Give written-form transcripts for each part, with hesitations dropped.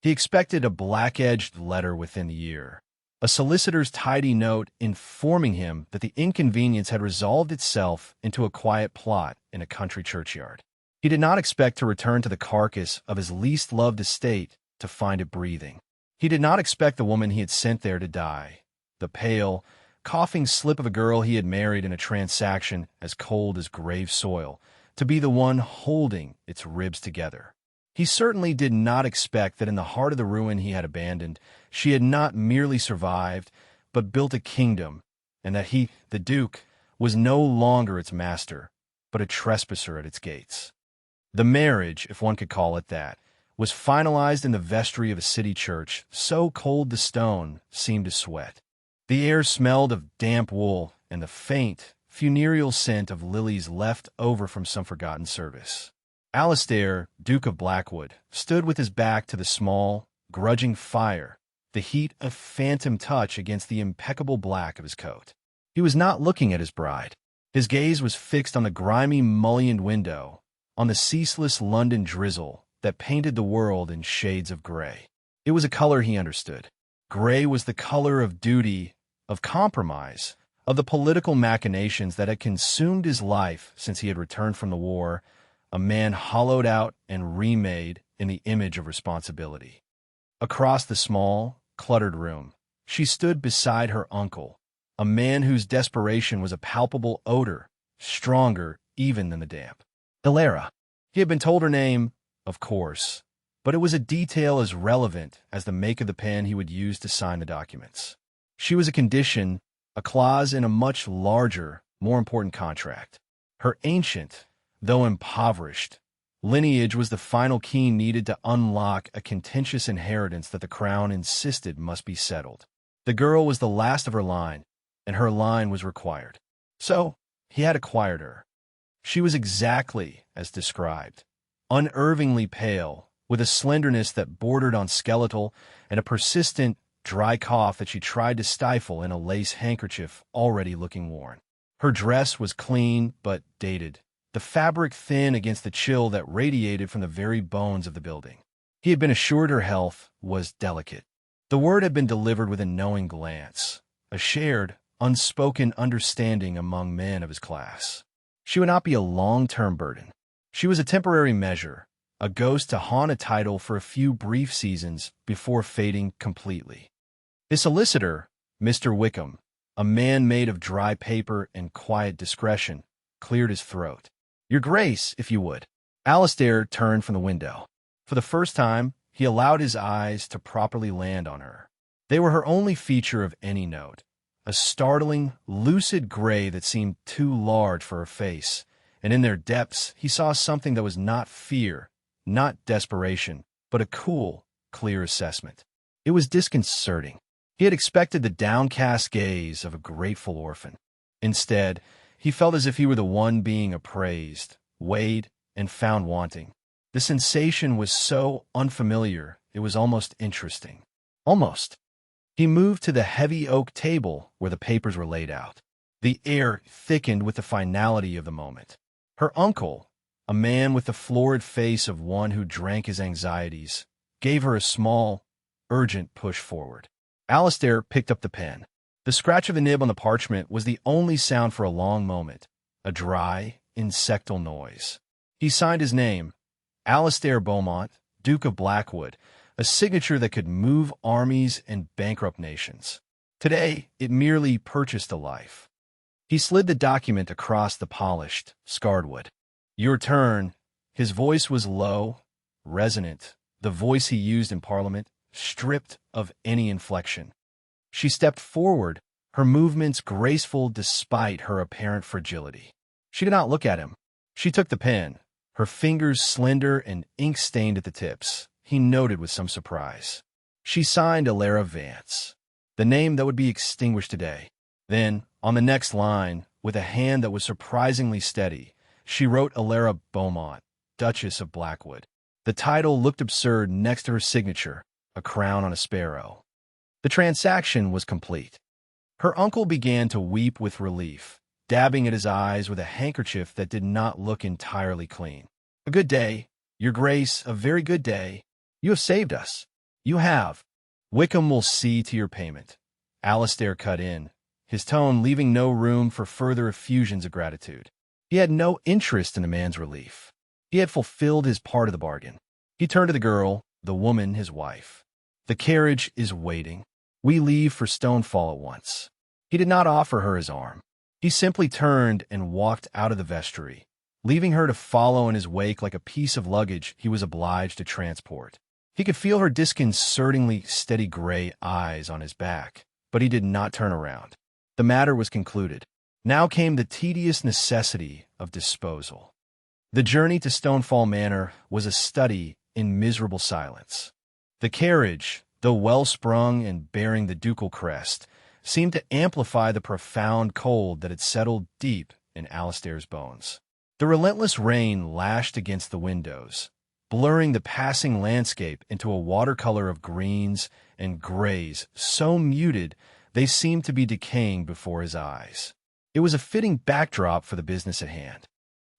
He expected a black-edged letter within the year, a solicitor's tidy note informing him that the inconvenience had resolved itself into a quiet plot in a country churchyard. He did not expect to return to the carcass of his least loved estate to find it breathing. He did not expect the woman he had sent there to die, the pale, coughing slip of a girl he had married in a transaction as cold as grave soil, to be the one holding its ribs together. He certainly did not expect that in the heart of the ruin he had abandoned, she had not merely survived, but built a kingdom, and that he, the Duke, was no longer its master, but a trespasser at its gates. The marriage, if one could call it that, was finalized in the vestry of a city church, so cold the stone seemed to sweat. The air smelled of damp wool and the faint, funereal scent of lilies left over from some forgotten service. Alastair, Duke of Blackwood, stood with his back to the small, grudging fire, the heat a phantom touch against the impeccable black of his coat. He was not looking at his bride. His gaze was fixed on the grimy, mullioned window, on the ceaseless London drizzle that painted the world in shades of gray. It was a color he understood. Gray was the color of duty, of compromise, of the political machinations that had consumed his life since he had returned from the war, a man hollowed out and remade in the image of responsibility. Across the small, cluttered room, she stood beside her uncle, a man whose desperation was a palpable odor, stronger even than the damp. Ilara. He had been told her name, of course, but it was a detail as relevant as the make of the pen he would use to sign the documents. She was a condition, a clause in a much larger, more important contract. Her ancient, though impoverished, lineage was the final key needed to unlock a contentious inheritance that the crown insisted must be settled. The girl was the last of her line, and her line was required. So he had acquired her. She was exactly as described, unervingly pale, with a slenderness that bordered on skeletal and a persistent, dry cough that she tried to stifle in a lace handkerchief already looking worn. Her dress was clean but dated, the fabric thin against the chill that radiated from the very bones of the building. He had been assured her health was delicate. The word had been delivered with a knowing glance, a shared, unspoken understanding among men of his class. She would not be a long-term burden. She was a temporary measure, a ghost to haunt a title for a few brief seasons before fading completely. His solicitor, Mr. Wickham, a man made of dry paper and quiet discretion, cleared his throat. "Your Grace, if you would." Alastair turned from the window. For the first time, he allowed his eyes to properly land on her. They were her only feature of any note, a startling, lucid gray that seemed too large for her face, and in their depths he saw something that was not fear, not desperation, but a cool, clear assessment. It was disconcerting. He had expected the downcast gaze of a grateful orphan. Instead, he felt as if he were the one being appraised, weighed, and found wanting. The sensation was so unfamiliar, it was almost interesting. Almost. He moved to the heavy oak table where the papers were laid out. The air thickened with the finality of the moment. Her uncle, a man with the florid face of one who drank his anxieties, gave her a small, urgent push forward. Alastair picked up the pen. The scratch of the nib on the parchment was the only sound for a long moment, a dry, insectal noise. He signed his name, Alastair Beaumont, Duke of Blackwood, a signature that could move armies and bankrupt nations. Today, it merely purchased a life. He slid the document across the polished, scarred wood. "Your turn." His voice was low, resonant, the voice he used in Parliament, stripped of any inflection. She stepped forward, her movements graceful despite her apparent fragility. She did not look at him. She took the pen, her fingers slender and ink-stained at the tips. He noted with some surprise. She signed Ilara Vance, the name that would be extinguished today. Then, on the next line, with a hand that was surprisingly steady, she wrote Ilara Beaumont, Duchess of Blackwood. The title looked absurd next to her signature, a crown on a sparrow. The transaction was complete. Her uncle began to weep with relief, dabbing at his eyes with a handkerchief that did not look entirely clean. "A good day, Your Grace, a very good day. You have saved us." You have. Wickham will see to your payment. Alastair cut in, his tone leaving no room for further effusions of gratitude. He had no interest in the man's relief. He had fulfilled his part of the bargain. He turned to the girl, the woman his wife. The carriage is waiting. We leave for Stonefall at once. He did not offer her his arm. He simply turned and walked out of the vestry, leaving her to follow in his wake like a piece of luggage he was obliged to transport. He could feel her disconcertingly steady gray eyes on his back, but he did not turn around. The matter was concluded. Now came the tedious necessity of disposal. The journey to Stonefall Manor was a study in miserable silence. The carriage, though well-sprung and bearing the ducal crest, seemed to amplify the profound cold that had settled deep in Alastair's bones. The relentless rain lashed against the windows, blurring the passing landscape into a watercolor of greens and grays so muted they seemed to be decaying before his eyes. It was a fitting backdrop for the business at hand.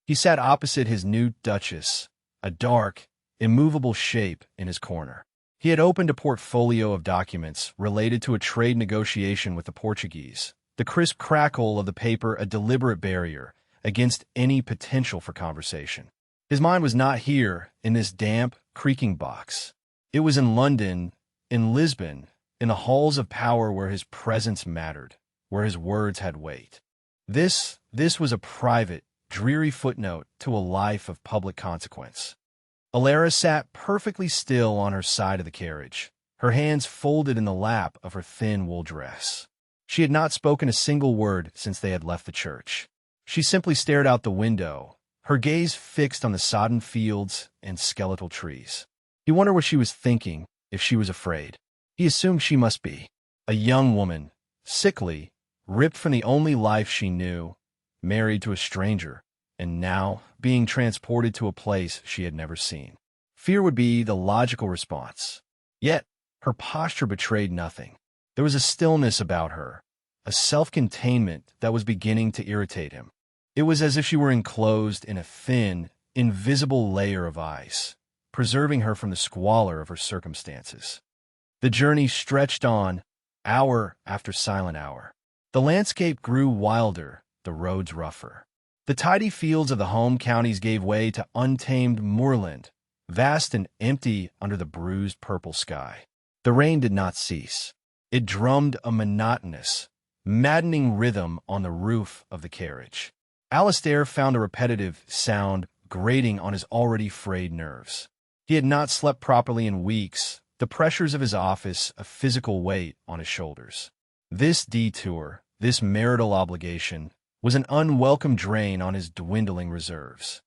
He sat opposite his new Duchess, a dark, immovable shape in his corner. He had opened a portfolio of documents related to a trade negotiation with the Portuguese, the crisp crackle of the paper a deliberate barrier against any potential for conversation. His mind was not here in this damp, creaking box. It was in London, in Lisbon, in the halls of power where his presence mattered, where his words had weight. This was a private, dreary footnote to a life of public consequence. Alara sat perfectly still on her side of the carriage, her hands folded in the lap of her thin wool dress. She had not spoken a single word since they had left the church. She simply stared out the window, her gaze fixed on the sodden fields and skeletal trees. He wondered what she was thinking, if she was afraid. He assumed she must be. A young woman, sickly, ripped from the only life she knew, married to a stranger, and now being transported to a place she had never seen. Fear would be the logical response. Yet, her posture betrayed nothing. There was a stillness about her, a self-containment that was beginning to irritate him. It was as if she were enclosed in a thin, invisible layer of ice, preserving her from the squalor of her circumstances. The journey stretched on, hour after silent hour. The landscape grew wilder, the roads rougher. The tidy fields of the home counties gave way to untamed moorland, vast and empty under the bruised purple sky. The rain did not cease. It drummed a monotonous, maddening rhythm on the roof of the carriage. Alastair found a repetitive sound grating on his already frayed nerves. He had not slept properly in weeks, the pressures of his office a physical weight on his shoulders. This detour, this marital obligation, was an unwelcome drain on his dwindling reserves.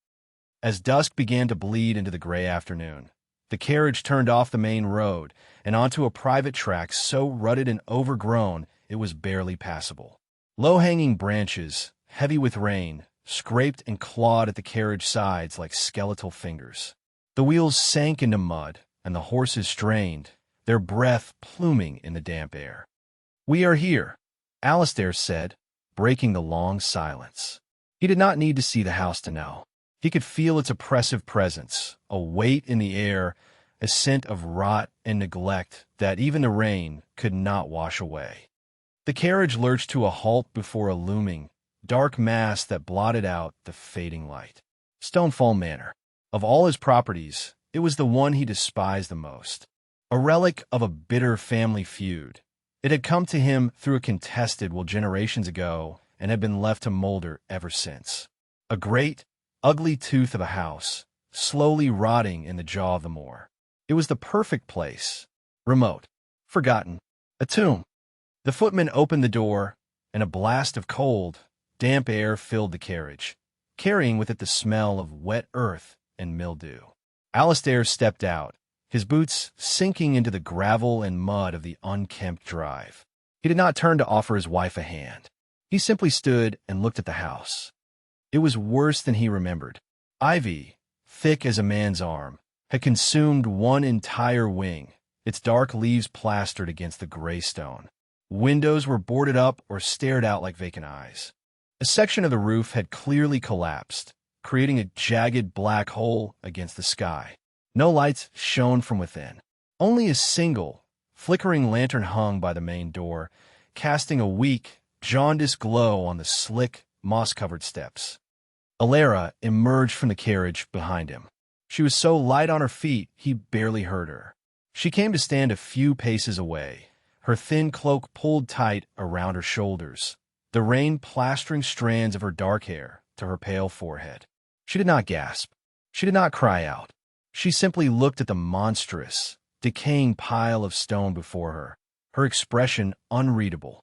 As dusk began to bleed into the gray afternoon, the carriage turned off the main road and onto a private track so rutted and overgrown it was barely passable. Low-hanging branches, heavy with rain, scraped and clawed at the carriage sides like skeletal fingers. The wheels sank into mud, and the horses strained, their breath pluming in the damp air. "We are here," Alastair said, breaking the long silence. He did not need to see the house to know. He could feel its oppressive presence, a weight in the air, a scent of rot and neglect that even the rain could not wash away. The carriage lurched to a halt before a looming, dark mass that blotted out the fading light. Stonefall Manor. Of all his properties, it was the one he despised the most. A relic of a bitter family feud. It had come to him through a contested will generations ago and had been left to molder ever since. A great, ugly tooth of a house, slowly rotting in the jaw of the moor. It was the perfect place. Remote. Forgotten. A tomb. The footman opened the door, and a blast of cold, damp air filled the carriage, carrying with it the smell of wet earth and mildew. Alastair stepped out, his boots sinking into the gravel and mud of the unkempt drive. He did not turn to offer his wife a hand. He simply stood and looked at the house. It was worse than he remembered. Ivy, thick as a man's arm, had consumed one entire wing, its dark leaves plastered against the gray stone. Windows were boarded up or stared out like vacant eyes. A section of the roof had clearly collapsed, creating a jagged black hole against the sky. No lights shone from within. Only a single, flickering lantern hung by the main door, casting a weak, jaundiced glow on the slick, moss-covered steps. Alara emerged from the carriage behind him. She was so light on her feet he barely heard her. She came to stand a few paces away, her thin cloak pulled tight around her shoulders, the rain plastering strands of her dark hair to her pale forehead. She did not gasp. She did not cry out. She simply looked at the monstrous, decaying pile of stone before her, her expression unreadable.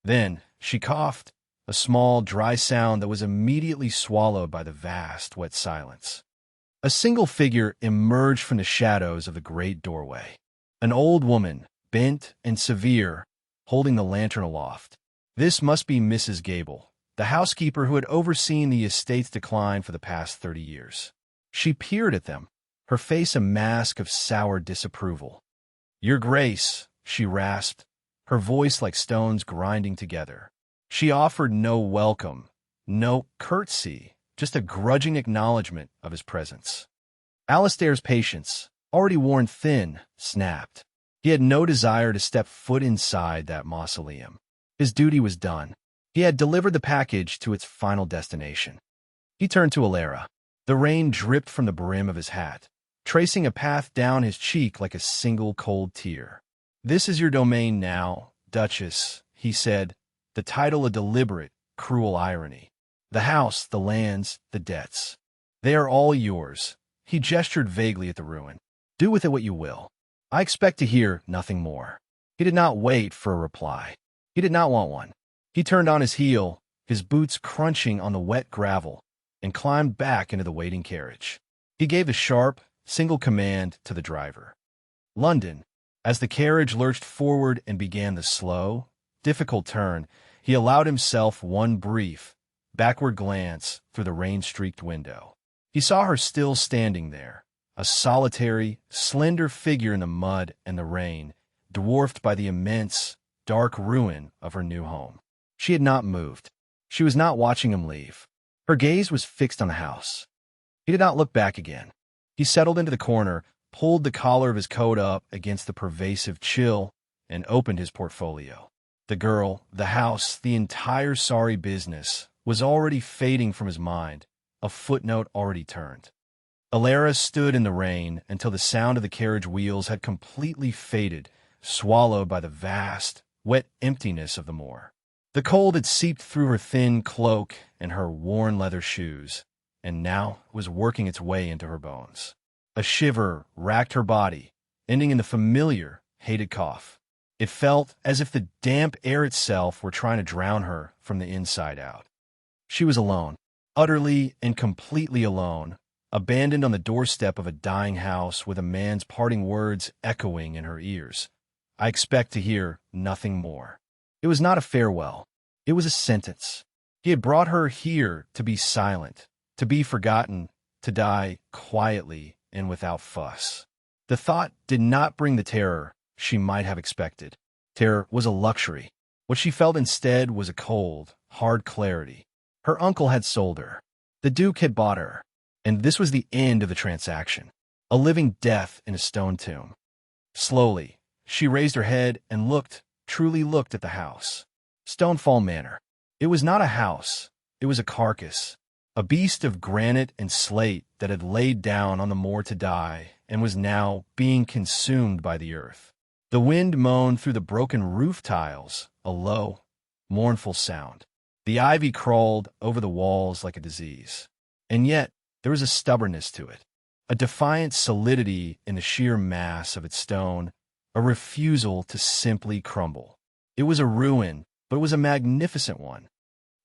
Then she coughed, a small, dry sound that was immediately swallowed by the vast, wet silence. A single figure emerged from the shadows of the great doorway. An old woman, bent and severe, holding the lantern aloft. This must be Mrs. Gable, the housekeeper who had overseen the estate's decline for the past 30 years. She peered at them, her face a mask of sour disapproval. "Your Grace," she rasped, her voice like stones grinding together. She offered no welcome, no curtsy, just a grudging acknowledgement of his presence. Alistair's patience, already worn thin, snapped. He had no desire to step foot inside that mausoleum. His duty was done. He had delivered the package to its final destination. He turned to Alara. The rain dripped from the brim of his hat, tracing a path down his cheek like a single cold tear. "This is your domain now, Duchess," he said, the title a deliberate, cruel irony. "The house, the lands, the debts. They are all yours." He gestured vaguely at the ruin. "Do with it what you will. I expect to hear nothing more." He did not wait for a reply. He did not want one. He turned on his heel, his boots crunching on the wet gravel, and climbed back into the waiting carriage. He gave a sharp, single command to the driver. "London." As the carriage lurched forward and began the slow, difficult turn, he allowed himself one brief, backward glance through the rain-streaked window. He saw her still standing there, a solitary, slender figure in the mud and the rain, dwarfed by the immense, dark ruin of her new home. She had not moved. She was not watching him leave. Her gaze was fixed on the house. He did not look back again. He settled into the corner, pulled the collar of his coat up against the pervasive chill, and opened his portfolio. The girl, the house, the entire sorry business was already fading from his mind, a footnote already turned. Alara stood in the rain until the sound of the carriage wheels had completely faded, swallowed by the vast, wet emptiness of the moor. The cold had seeped through her thin cloak and her worn leather shoes, and now was working its way into her bones. A shiver racked her body, ending in the familiar, hated cough. It felt as if the damp air itself were trying to drown her from the inside out. She was alone, utterly and completely alone, abandoned on the doorstep of a dying house with a man's parting words echoing in her ears. "I expect to hear nothing more." It was not a farewell. It was a sentence. He had brought her here to be silent, to be forgotten, to die quietly and without fuss. The thought did not bring the terror she might have expected. Terror was a luxury. What she felt instead was a cold, hard clarity. Her uncle had sold her. The Duke had bought her. And this was the end of the transaction. A living death in a stone tomb. Slowly, she raised her head and truly looked at the house. Stonefall Manor. It was not a house. It was a carcass. A beast of granite and slate that had laid down on the moor to die and was now being consumed by the earth. The wind moaned through the broken roof tiles, a low, mournful sound. The ivy crawled over the walls like a disease. And yet, there was a stubbornness to it, a defiant solidity in the sheer mass of its stone, a refusal to simply crumble. It was a ruin, but it was a magnificent one.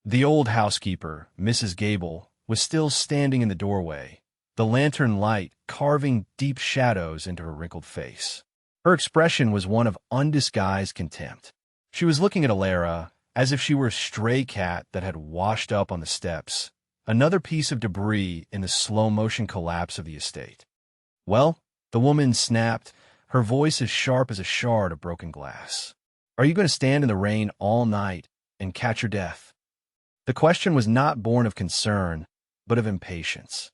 The old housekeeper, Mrs. Gable, was still standing in the doorway, the lantern light carving deep shadows into her wrinkled face. Her expression was one of undisguised contempt. She was looking at Alara as if she were a stray cat that had washed up on the steps, another piece of debris in the slow-motion collapse of the estate. "Well," the woman snapped, her voice as sharp as a shard of broken glass. "Are you going to stand in the rain all night and catch your death?" The question was not born of concern, but of impatience.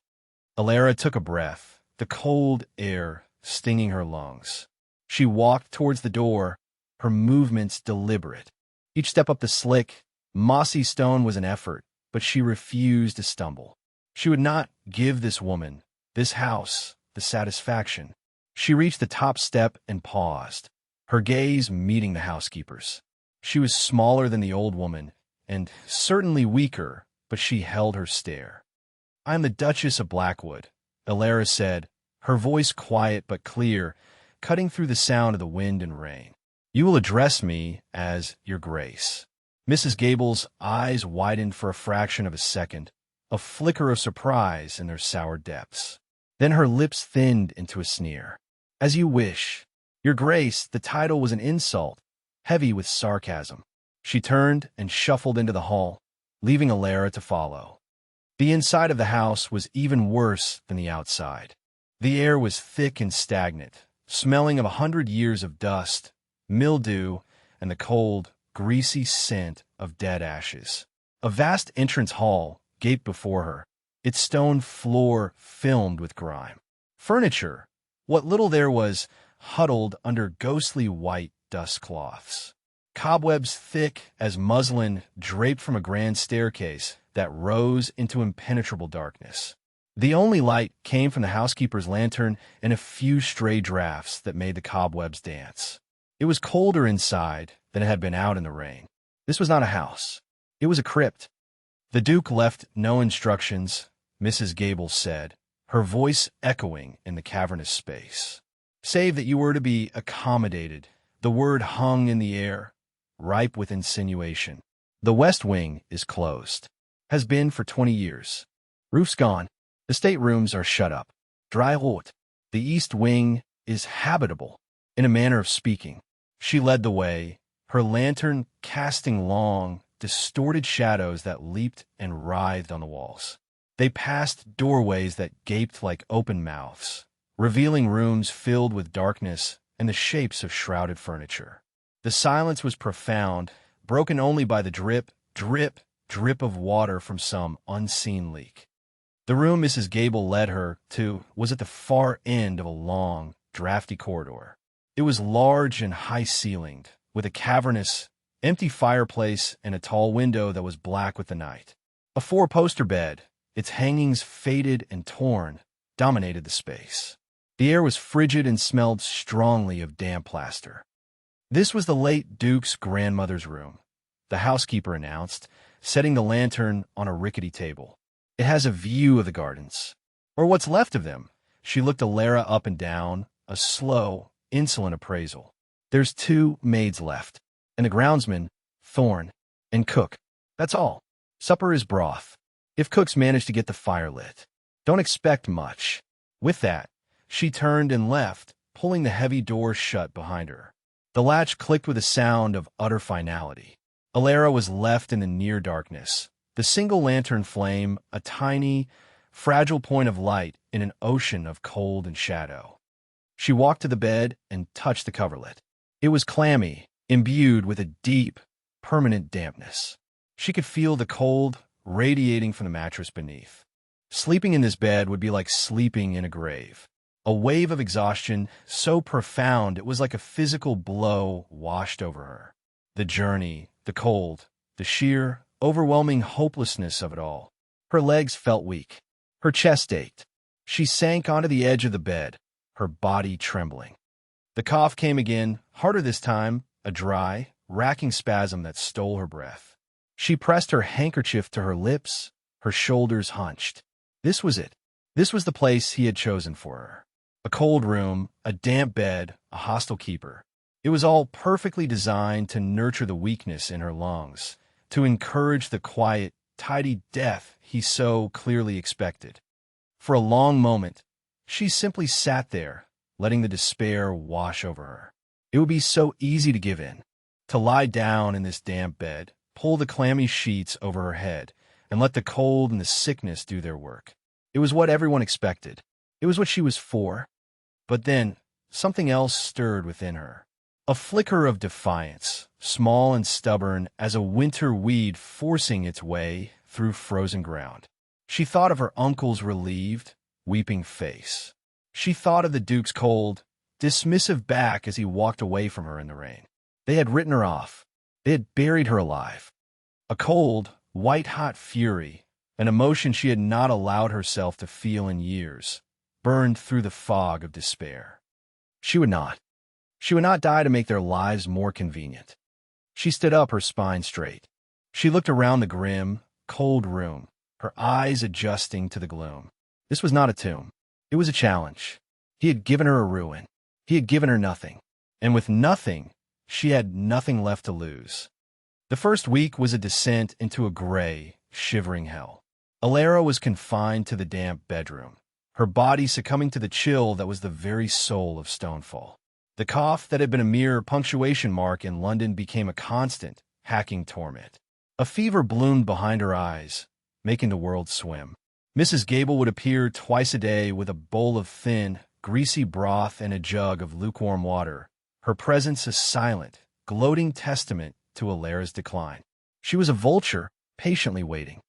Alara took a breath, the cold air stinging her lungs. She walked towards the door, her movements deliberate. Each step up the slick, mossy stone was an effort, but she refused to stumble. She would not give this woman, this house, the satisfaction. She reached the top step and paused, her gaze meeting the housekeeper's. She was smaller than the old woman, and certainly weaker, but she held her stare. "I am the Duchess of Blackwood," Alara said, her voice quiet but clear, cutting through the sound of the wind and rain. "You will address me as Your Grace." Mrs. Gable's eyes widened for a fraction of a second, a flicker of surprise in their sour depths. Then her lips thinned into a sneer. "As you wish. Your Grace," the title was an insult, heavy with sarcasm. She turned and shuffled into the hall, leaving Alara to follow. The inside of the house was even worse than the outside. The air was thick and stagnant, smelling of 100 years of dust, mildew, and the cold, greasy scent of dead ashes. A vast entrance hall gaped before her, its stone floor filmed with grime. Furniture, what little there was, huddled under ghostly white dust cloths. Cobwebs thick as muslin draped from a grand staircase that rose into impenetrable darkness. The only light came from the housekeeper's lantern and a few stray drafts that made the cobwebs dance. It was colder inside than it had been out in the rain. This was not a house. It was a crypt. "The Duke left no instructions," Mrs. Gable said, her voice echoing in the cavernous space. "Save that you were to be accommodated." The word hung in the air, ripe with insinuation. "The West Wing is closed. Has been for 20 years. Roof's gone. The staterooms are shut up. Dry rot. The East Wing is habitable, in a manner of speaking." She led the way, her lantern casting long, distorted shadows that leaped and writhed on the walls. They passed doorways that gaped like open mouths, revealing rooms filled with darkness and the shapes of shrouded furniture. The silence was profound, broken only by the drip, drip, drip of water from some unseen leak. The room Mrs. Gable led her to was at the far end of a long, drafty corridor. It was large and high-ceilinged, with a cavernous, empty fireplace and a tall window that was black with the night. A four-poster bed, its hangings faded and torn, dominated the space. The air was frigid and smelled strongly of damp plaster. "This was the late Duke's grandmother's room," the housekeeper announced, setting the lantern on a rickety table. "It has a view of the gardens, or what's left of them." She looked Alara up and down, a slow, insolent appraisal. "There's 2 maids left, and the groundsman, Thorne, and cook. That's all. Supper is broth, if cooks manage to get the fire lit. Don't expect much." With that, she turned and left, pulling the heavy door shut behind her. The latch clicked with a sound of utter finality. Alara was left in the near darkness, the single lantern flame a tiny, fragile point of light in an ocean of cold and shadow. She walked to the bed and touched the coverlet. It was clammy, imbued with a deep, permanent dampness. She could feel the cold radiating from the mattress beneath. Sleeping in this bed would be like sleeping in a grave. A wave of exhaustion so profound it was like a physical blow washed over her. The journey, the cold, the sheer, overwhelming hopelessness of it all. Her legs felt weak. Her chest ached. She sank onto the edge of the bed, her body trembling. The cough came again, harder this time, a dry, racking spasm that stole her breath. She pressed her handkerchief to her lips, her shoulders hunched. This was it. This was the place he had chosen for her. A cold room, a damp bed, a hostile keeper. It was all perfectly designed to nurture the weakness in her lungs, to encourage the quiet, tidy death he so clearly expected. For a long moment, she simply sat there, letting the despair wash over her. It would be so easy to give in, to lie down in this damp bed, pull the clammy sheets over her head, and let the cold and the sickness do their work. It was what everyone expected. It was what she was for. But then, something else stirred within her. A flicker of defiance, small and stubborn as a winter weed forcing its way through frozen ground. She thought of her uncle's relieved, weeping face. She thought of the Duke's cold, dismissive back as he walked away from her in the rain. They had written her off. They had buried her alive. A cold, white-hot fury, an emotion she had not allowed herself to feel in years, burned through the fog of despair. She would not. She would not die to make their lives more convenient. She stood up, her spine straight. She looked around the grim, cold room, her eyes adjusting to the gloom. This was not a tomb. It was a challenge. He had given her a ruin. He had given her nothing. And with nothing, she had nothing left to lose. The first week was a descent into a gray, shivering hell. Alara was confined to the damp bedroom, her body succumbing to the chill that was the very soul of Stonefall. The cough that had been a mere punctuation mark in London became a constant, hacking torment. A fever bloomed behind her eyes, making the world swim. Mrs. Gable would appear twice a day with a bowl of thin, greasy broth and a jug of lukewarm water, her presence a silent, gloating testament to Alara's decline. She was a vulture, patiently waiting.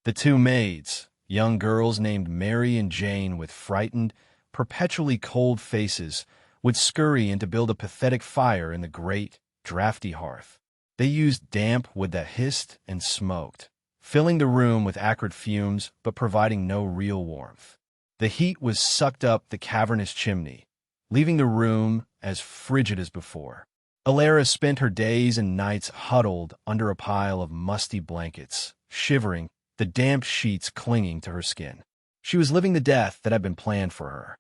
The two maids, young girls named Mary and Jane with frightened, perpetually cold faces, would scurry in to build a pathetic fire in the great, drafty hearth. They used damp wood that hissed and smoked, filling the room with acrid fumes but providing no real warmth. The heat was sucked up the cavernous chimney, leaving the room as frigid as before. Alara spent her days and nights huddled under a pile of musty blankets, shivering, the damp sheets clinging to her skin. She was living the death that had been planned for her.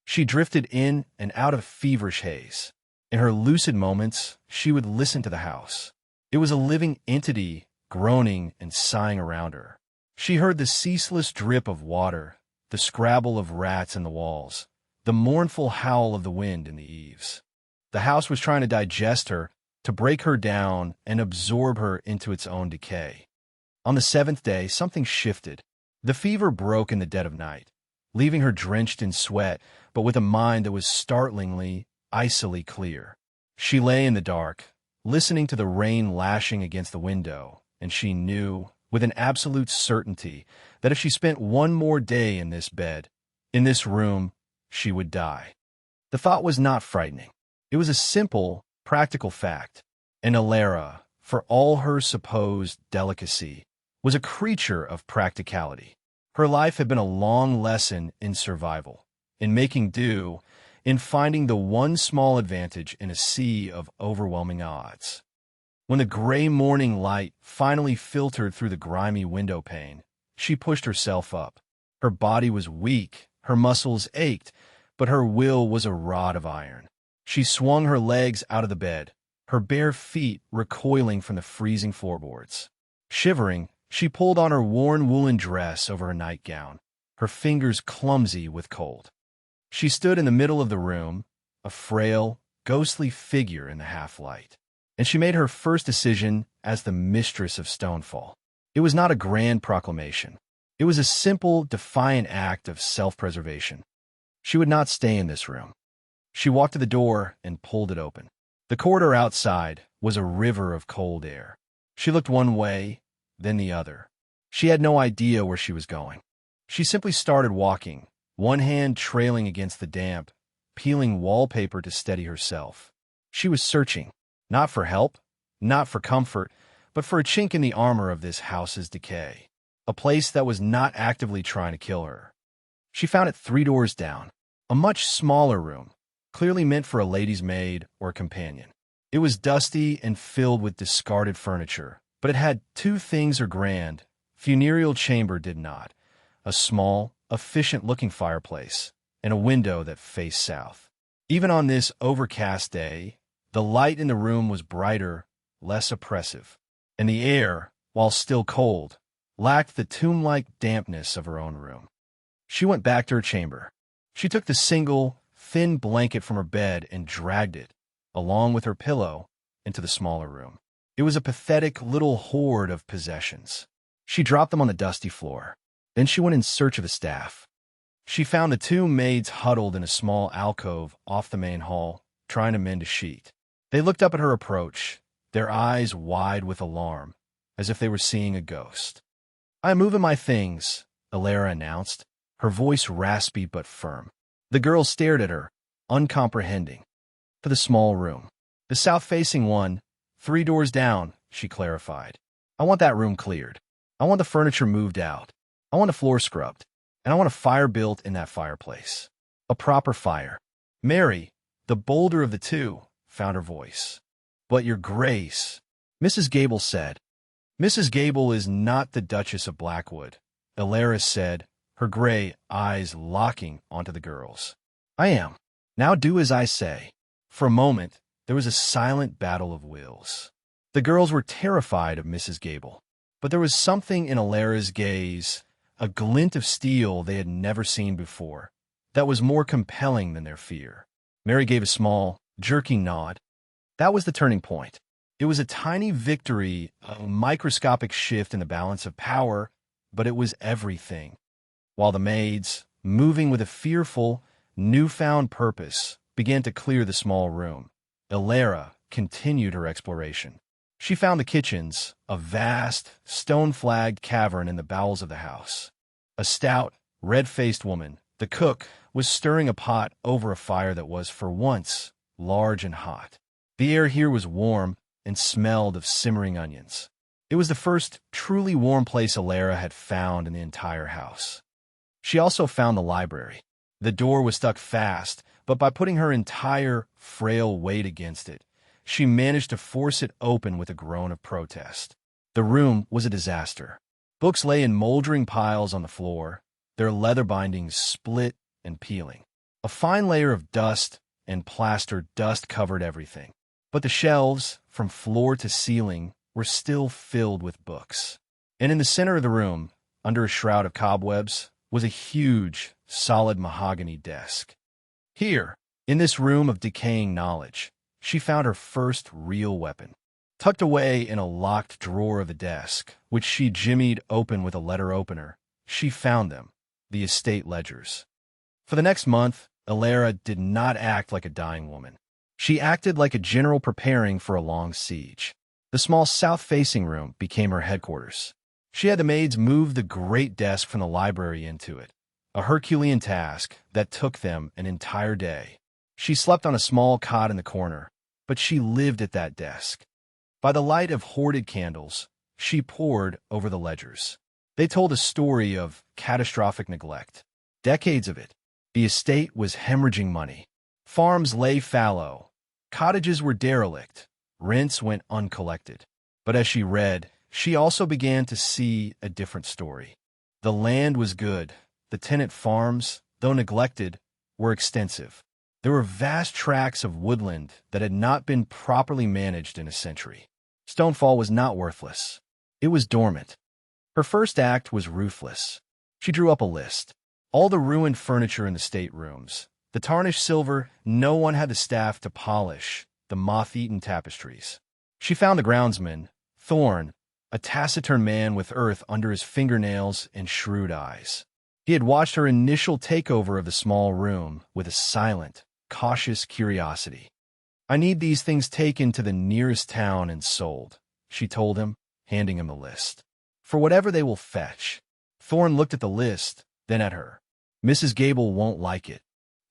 She drifted in and out of feverish haze. In her lucid moments, she would listen to the house. It was a living entity, groaning and sighing around her. She heard the ceaseless drip of water, the scrabble of rats in the walls, the mournful howl of the wind in the eaves. The house was trying to digest her, to break her down and absorb her into its own decay. On the seventh day, something shifted. The fever broke in the dead of night, leaving her drenched in sweat, but with a mind that was startlingly, icily clear. She lay in the dark, listening to the rain lashing against the window, and she knew, with an absolute certainty, that if she spent one more day in this bed, in this room, she would die. The thought was not frightening. It was a simple, practical fact. And Alara, for all her supposed delicacy, was a creature of practicality. Her life had been a long lesson in survival, in making do, in finding the one small advantage in a sea of overwhelming odds. When the gray morning light finally filtered through the grimy window pane, she pushed herself up. Her body was weak, her muscles ached, but her will was a rod of iron. She swung her legs out of the bed, her bare feet recoiling from the freezing floorboards. Shivering, she pulled on her worn woolen dress over her nightgown, her fingers clumsy with cold. She stood in the middle of the room, a frail, ghostly figure in the half-light, and she made her first decision as the mistress of Stonefall. It was not a grand proclamation. It was a simple, defiant act of self-preservation. She would not stay in this room. She walked to the door and pulled it open. The corridor outside was a river of cold air. She looked one way, then the other. She had no idea where she was going. She simply started walking, one hand trailing against the damp, peeling wallpaper to steady herself. She was searching, not for help, not for comfort, but for a chink in the armor of this house's decay, a place that was not actively trying to kill her. She found it 3 doors down, a much smaller room, clearly meant for a lady's maid or companion. It was dusty and filled with discarded furniture, but it had 2 things her grand, funereal chamber did not: a small, efficient-looking fireplace and a window that faced south. Even on this overcast day, the light in the room was brighter, less oppressive, and the air, while still cold, lacked the tomb-like dampness of her own room. She went back to her chamber. She took the single, thin blanket from her bed and dragged it, along with her pillow, into the smaller room. It was a pathetic little hoard of possessions. She dropped them on the dusty floor. Then she went in search of a staff. She found the 2 maids huddled in a small alcove off the main hall, trying to mend a sheet. They looked up at her approach, their eyes wide with alarm, as if they were seeing a ghost. "I am moving my things," Alara announced, her voice raspy but firm. The girls stared at her, uncomprehending. For the small room. The south-facing one, 3 doors down, she clarified. I want that room cleared. I want the furniture moved out. I want the floor scrubbed. And I want a fire built in that fireplace. A proper fire. Mary, the bolder of the two, found her voice. But your grace, Mrs. Gable said. Mrs. Gable is not the Duchess of Blackwood, Elara said, her gray eyes locking onto the girls. I am. Now do as I say. For a moment, there was a silent battle of wills. The girls were terrified of Mrs. Gable, but there was something in Elara's gaze, a glint of steel they had never seen before, that was more compelling than their fear. Mary gave a small, jerky nod. That was the turning point. It was a tiny victory, a microscopic shift in the balance of power, but it was everything. While the maids, moving with a fearful, newfound purpose, began to clear the small room, Elara continued her exploration. She found the kitchens, a vast, stone-flagged cavern in the bowels of the house. A stout, red-faced woman, the cook, was stirring a pot over a fire that was, for once, large and hot. The air here was warm and smelled of simmering onions. It was the first truly warm place Elara had found in the entire house. She also found the library. The door was stuck fast, but by putting her entire, frail weight against it, she managed to force it open with a groan of protest. The room was a disaster. Books lay in moldering piles on the floor, their leather bindings split and peeling. A fine layer of dust and plaster dust covered everything. But the shelves, from floor to ceiling, were still filled with books. And in the center of the room, under a shroud of cobwebs, was a huge, solid mahogany desk. Here, in this room of decaying knowledge, she found her first real weapon. Tucked away in a locked drawer of the desk, which she jimmied open with a letter opener, she found them, the estate ledgers. For the next month, Elara did not act like a dying woman. She acted like a general preparing for a long siege. The small south-facing room became her headquarters. She had the maids move the great desk from the library into it, a Herculean task that took them an entire day. She slept on a small cot in the corner, but she lived at that desk. By the light of hoarded candles, she pored over the ledgers. They told a story of catastrophic neglect. Decades of it. The estate was hemorrhaging money. Farms lay fallow. Cottages were derelict. Rents went uncollected. But as she read, she also began to see a different story. The land was good. The tenant farms, though neglected, were extensive. There were vast tracts of woodland that had not been properly managed in a century. Stonefall was not worthless. It was dormant. Her first act was ruthless. She drew up a list. All the ruined furniture in the staterooms, the tarnished silver no one had the staff to polish, the moth-eaten tapestries. She found the groundsman, Thorne, a taciturn man with earth under his fingernails and shrewd eyes. He had watched her initial takeover of the small room with a silent, cautious curiosity. I need these things taken to the nearest town and sold, she told him, handing him the list. For whatever they will fetch. Thorne looked at the list, then at her. Mrs. Gable won't like it.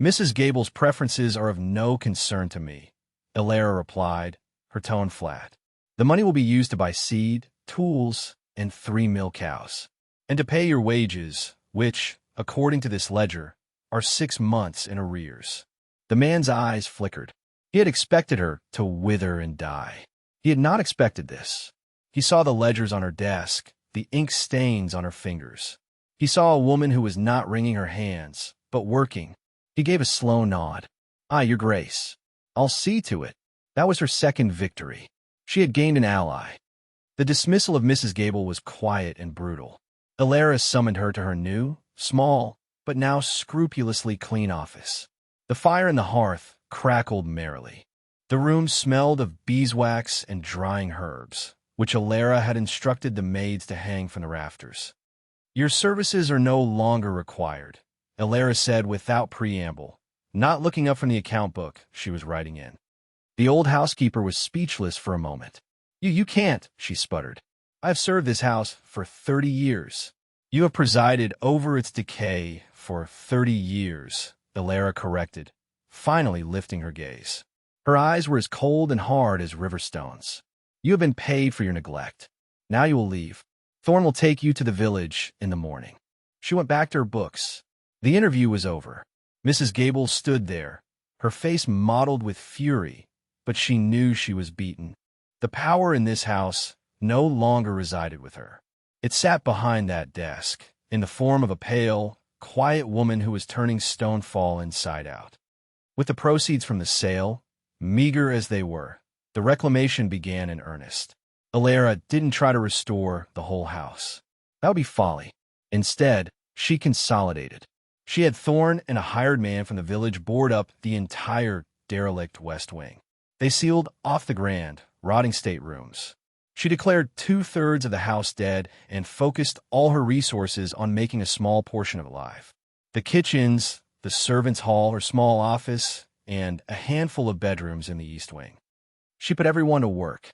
Mrs. Gable's preferences are of no concern to me, Elara replied, her tone flat. The money will be used to buy seed, tools, and 3 milk cows, and to pay your wages, which, according to this ledger, are 6 months in arrears. The man's eyes flickered. He had expected her to wither and die. He had not expected this. He saw the ledgers on her desk, the ink stains on her fingers. He saw a woman who was not wringing her hands, but working. He gave a slow nod. "Aye, your grace. I'll see to it." That was her second victory. She had gained an ally. The dismissal of Mrs. Gable was quiet and brutal. Elara summoned her to her new, small, but now scrupulously clean office. The fire in the hearth crackled merrily. The room smelled of beeswax and drying herbs, which Elara had instructed the maids to hang from the rafters. "Your services are no longer required," Elara said without preamble, not looking up from the account book she was writing in. The old housekeeper was speechless for a moment. You can't," she sputtered. "I have served this house for 30 years. You have presided over its decay for 30 years," Elara corrected, finally lifting her gaze. Her eyes were as cold and hard as river stones. "You have been paid for your neglect. Now you will leave. Thorn will take you to the village in the morning." She went back to her books. The interview was over. Mrs. Gable stood there, her face mottled with fury, but she knew she was beaten. The power in this house no longer resided with her. It sat behind that desk, in the form of a pale, quiet woman who was turning Stonefall inside out. With the proceeds from the sale, meager as they were, the reclamation began in earnest. Alara didn't try to restore the whole house. That would be folly. Instead, she consolidated. She had Thorn and a hired man from the village board up the entire derelict West Wing. They sealed off the grand, rotting staterooms. She declared 2/3 of the house dead and focused all her resources on making a small portion of it alive. The kitchens, the servants' hall, her small office, and a handful of bedrooms in the East Wing. She put everyone to work.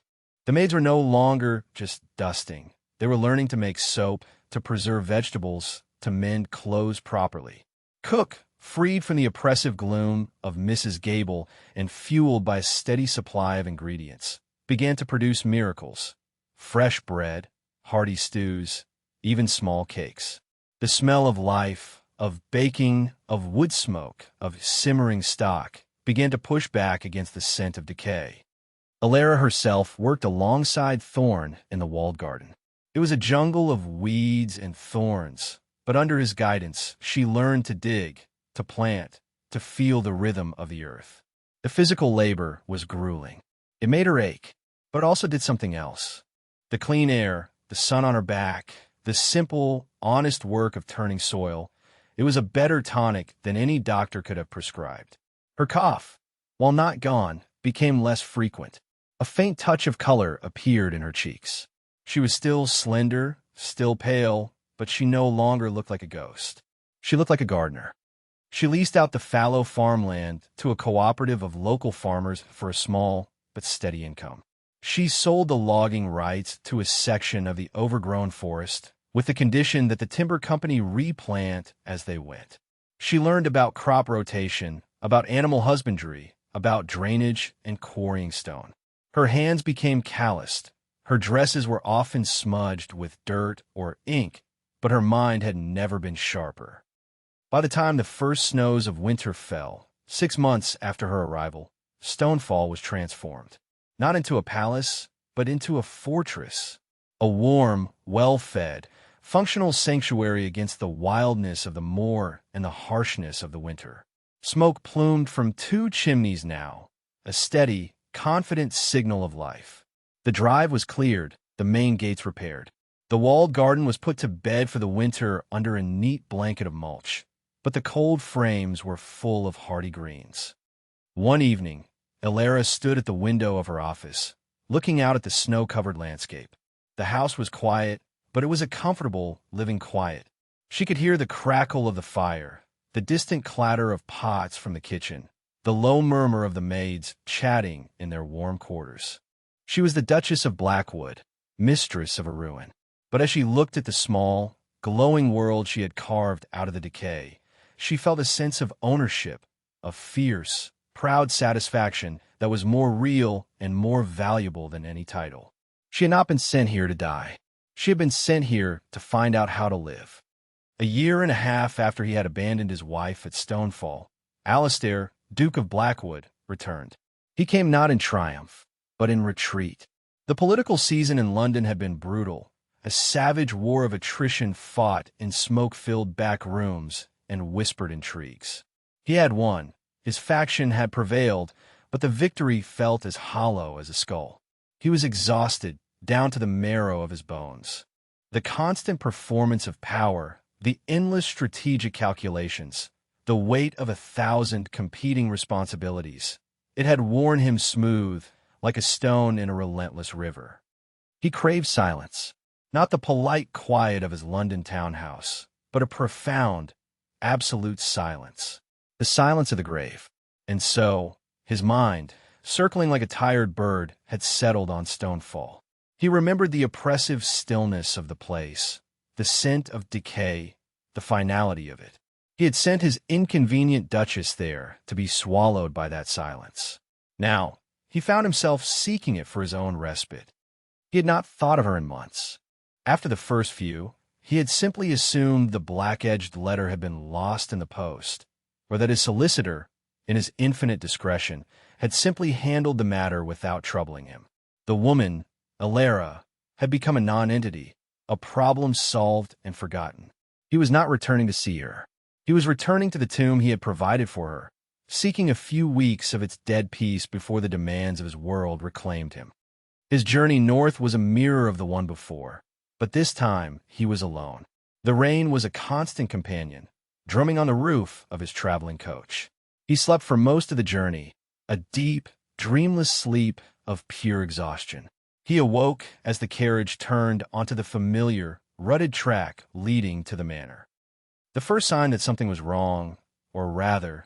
The maids were no longer just dusting. They were learning to make soap, to preserve vegetables, to mend clothes properly. Cook, freed from the oppressive gloom of Mrs. Gable and fueled by a steady supply of ingredients, began to produce miracles: fresh bread, hearty stews, even small cakes. The smell of life, of baking, of wood smoke, of simmering stock, began to push back against the scent of decay. Alara herself worked alongside Thorn in the walled garden. It was a jungle of weeds and thorns, but under his guidance, she learned to dig, to plant, to feel the rhythm of the earth. The physical labor was grueling. It made her ache, but it also did something else. The clean air, the sun on her back, the simple, honest work of turning soil, it was a better tonic than any doctor could have prescribed. Her cough, while not gone, became less frequent. A faint touch of color appeared in her cheeks. She was still slender, still pale, but she no longer looked like a ghost. She looked like a gardener. She leased out the fallow farmland to a cooperative of local farmers for a small but steady income. She sold the logging rights to a section of the overgrown forest with the condition that the timber company replant as they went. She learned about crop rotation, about animal husbandry, about drainage and quarrying stone. Her hands became calloused. Her dresses were often smudged with dirt or ink, but her mind had never been sharper. By the time the first snows of winter fell, 6 months after her arrival, Stonefall was transformed, not into a palace, but into a fortress, a warm, well-fed, functional sanctuary against the wildness of the moor and the harshness of the winter. Smoke plumed from 2 chimneys now, a steady, confident signal of life. The drive was cleared, the main gates repaired. The walled garden was put to bed for the winter under a neat blanket of mulch, but the cold frames were full of hardy greens. One evening, Alara stood at the window of her office, looking out at the snow-covered landscape. The house was quiet, but it was a comfortable, living quiet. She could hear the crackle of the fire, the distant clatter of pots from the kitchen, the low murmur of the maids chatting in their warm quarters. She was the Duchess of Blackwood, mistress of a ruin. But as she looked at the small, glowing world she had carved out of the decay, she felt a sense of ownership, of fierce, proud satisfaction that was more real and more valuable than any title. She had not been sent here to die. She had been sent here to find out how to live. A year and a half after he had abandoned his wife at Stonefall, Alistair, Duke of Blackwood, returned. He came not in triumph, but in retreat. The political season in London had been brutal, a savage war of attrition fought in smoke-filled back rooms and whispered intrigues. He had won, his faction had prevailed, but the victory felt as hollow as a skull. He was exhausted, down to the marrow of his bones. The constant performance of power, the endless strategic calculations, the weight of 1,000 competing responsibilities, it had worn him smooth, like a stone in a relentless river. He craved silence, not the polite quiet of his London townhouse, but a profound, absolute silence, the silence of the grave. And so, his mind, circling like a tired bird, had settled on Stonefall. He remembered the oppressive stillness of the place, the scent of decay, the finality of it. He had sent his inconvenient duchess there to be swallowed by that silence. Now, he found himself seeking it for his own respite. He had not thought of her in months. After the first few, he had simply assumed the black-edged letter had been lost in the post, or that his solicitor, in his infinite discretion, had simply handled the matter without troubling him. The woman, Alara, had become a non-entity, a problem solved and forgotten. He was not returning to see her. He was returning to the tomb he had provided for her, seeking a few weeks of its dead peace before the demands of his world reclaimed him. His journey north was a mirror of the one before, but this time he was alone. The rain was a constant companion, drumming on the roof of his traveling coach. He slept for most of the journey, a deep, dreamless sleep of pure exhaustion. He awoke as the carriage turned onto the familiar, rutted track leading to the manor. The first sign that something was wrong, or rather,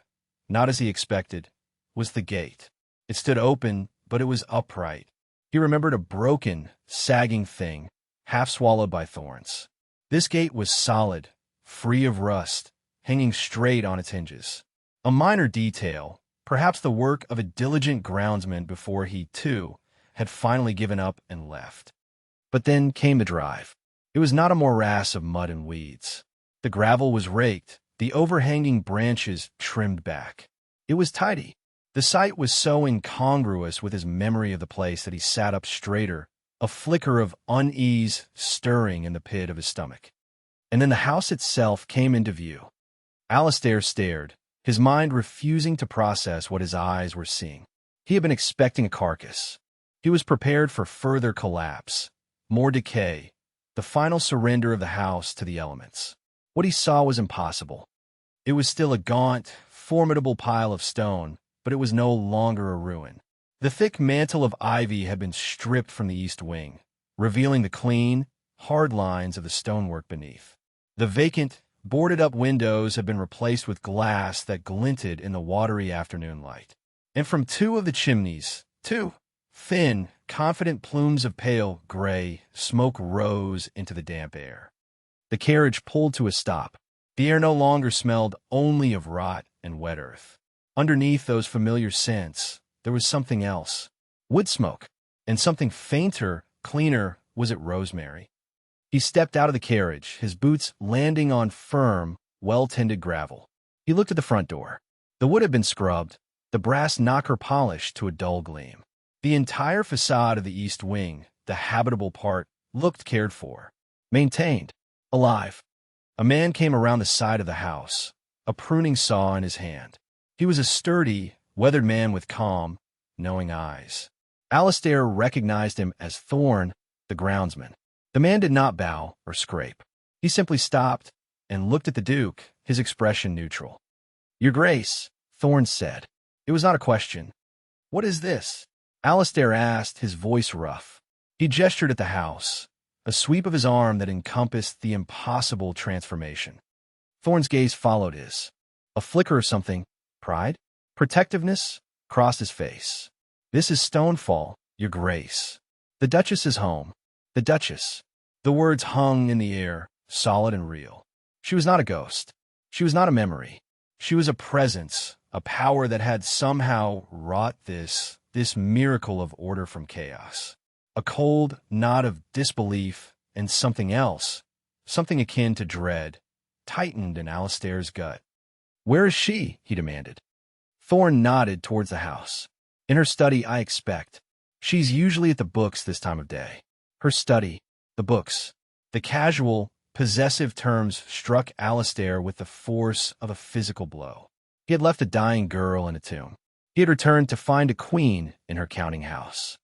not as he expected, was the gate. It stood open, but it was upright. He remembered a broken, sagging thing, half swallowed by thorns. This gate was solid, free of rust, hanging straight on its hinges. A minor detail, perhaps the work of a diligent groundsman before he, too, had finally given up and left. But then came the drive. It was not a morass of mud and weeds. The gravel was raked, the overhanging branches trimmed back. It was tidy. The sight was so incongruous with his memory of the place that he sat up straighter, a flicker of unease stirring in the pit of his stomach. And then the house itself came into view. Alistair stared, his mind refusing to process what his eyes were seeing. He had been expecting a carcass. He was prepared for further collapse, more decay, the final surrender of the house to the elements. What he saw was impossible. It was still a gaunt, formidable pile of stone, but it was no longer a ruin. The thick mantle of ivy had been stripped from the east wing, revealing the clean, hard lines of the stonework beneath. The vacant, boarded-up windows had been replaced with glass that glinted in the watery afternoon light. And from two of the chimneys, two thin, confident plumes of pale gray smoke rose into the damp air. The carriage pulled to a stop. The air no longer smelled only of rot and wet earth. Underneath those familiar scents, there was something else. Wood smoke. And something fainter, cleaner, was it rosemary? He stepped out of the carriage, his boots landing on firm, well-tended gravel. He looked at the front door. The wood had been scrubbed, the brass knocker polished to a dull gleam. The entire facade of the east wing, the habitable part, looked cared for, maintained, alive. A man came around the side of the house, a pruning saw in his hand. He was a sturdy, weathered man with calm, knowing eyes. Alistair recognized him as Thorn, the groundsman. The man did not bow or scrape. He simply stopped and looked at the Duke, his expression neutral. "Your Grace," Thorn said. It was not a question. "What is this?" Alistair asked, his voice rough. He gestured at the house, a sweep of his arm that encompassed the impossible transformation. Thorn's gaze followed his. A flicker of something, pride, protectiveness, crossed his face. "This is Stonefall, Your Grace. The Duchess is home. The Duchess." The words hung in the air, solid and real. She was not a ghost. She was not a memory. She was a presence, a power that had somehow wrought this miracle of order from chaos. A cold nod of disbelief and something else, something akin to dread, tightened in Alistair's gut. "Where is she?" he demanded. Thorn nodded towards the house. "In her study, I expect. She's usually at the books this time of day." Her study, the books. The casual, possessive terms struck Alistair with the force of a physical blow. He had left a dying girl in a tomb. He had returned to find a queen in her counting house.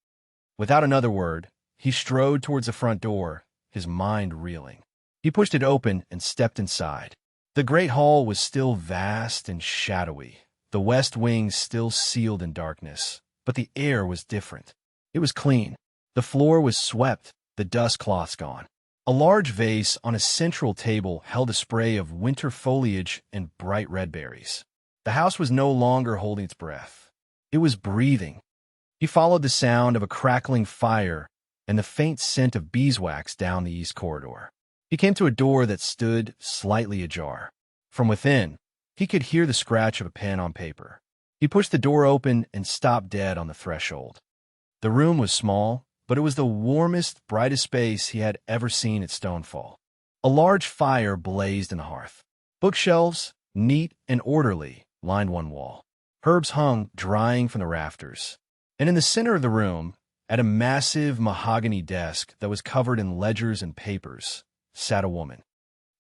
Without another word, he strode towards the front door, his mind reeling. He pushed it open and stepped inside. The great hall was still vast and shadowy, the west wing still sealed in darkness, but the air was different. It was clean. The floor was swept, the dust cloths gone. A large vase on a central table held a spray of winter foliage and bright red berries. The house was no longer holding its breath. It was breathing. He followed the sound of a crackling fire and the faint scent of beeswax down the east corridor. He came to a door that stood slightly ajar. From within, He could hear the scratch of a pen on paper. He pushed the door open and stopped dead on the threshold. The room was small, but it was the warmest, brightest space he had ever seen at Stonefall. A large fire blazed in the hearth. Bookshelves, neat and orderly, lined one wall. Herbs hung, drying from the rafters. And in the center of the room, at a massive mahogany desk that was covered in ledgers and papers, sat a woman.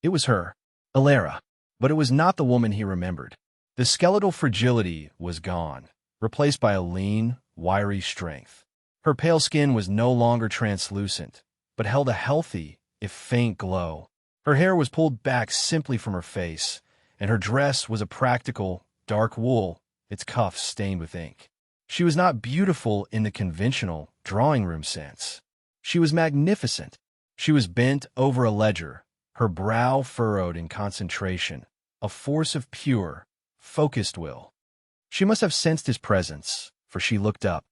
It was her, Alara, but it was not the woman he remembered. The skeletal fragility was gone, replaced by a lean, wiry strength. Her pale skin was no longer translucent, but held a healthy, if faint, glow. Her hair was pulled back simply from her face, and her dress was a practical, dark wool, its cuffs stained with ink. She was not beautiful in the conventional drawing room sense. She was magnificent. She was bent over a ledger, her brow furrowed in concentration, a force of pure, focused will. She must have sensed his presence, for she looked up.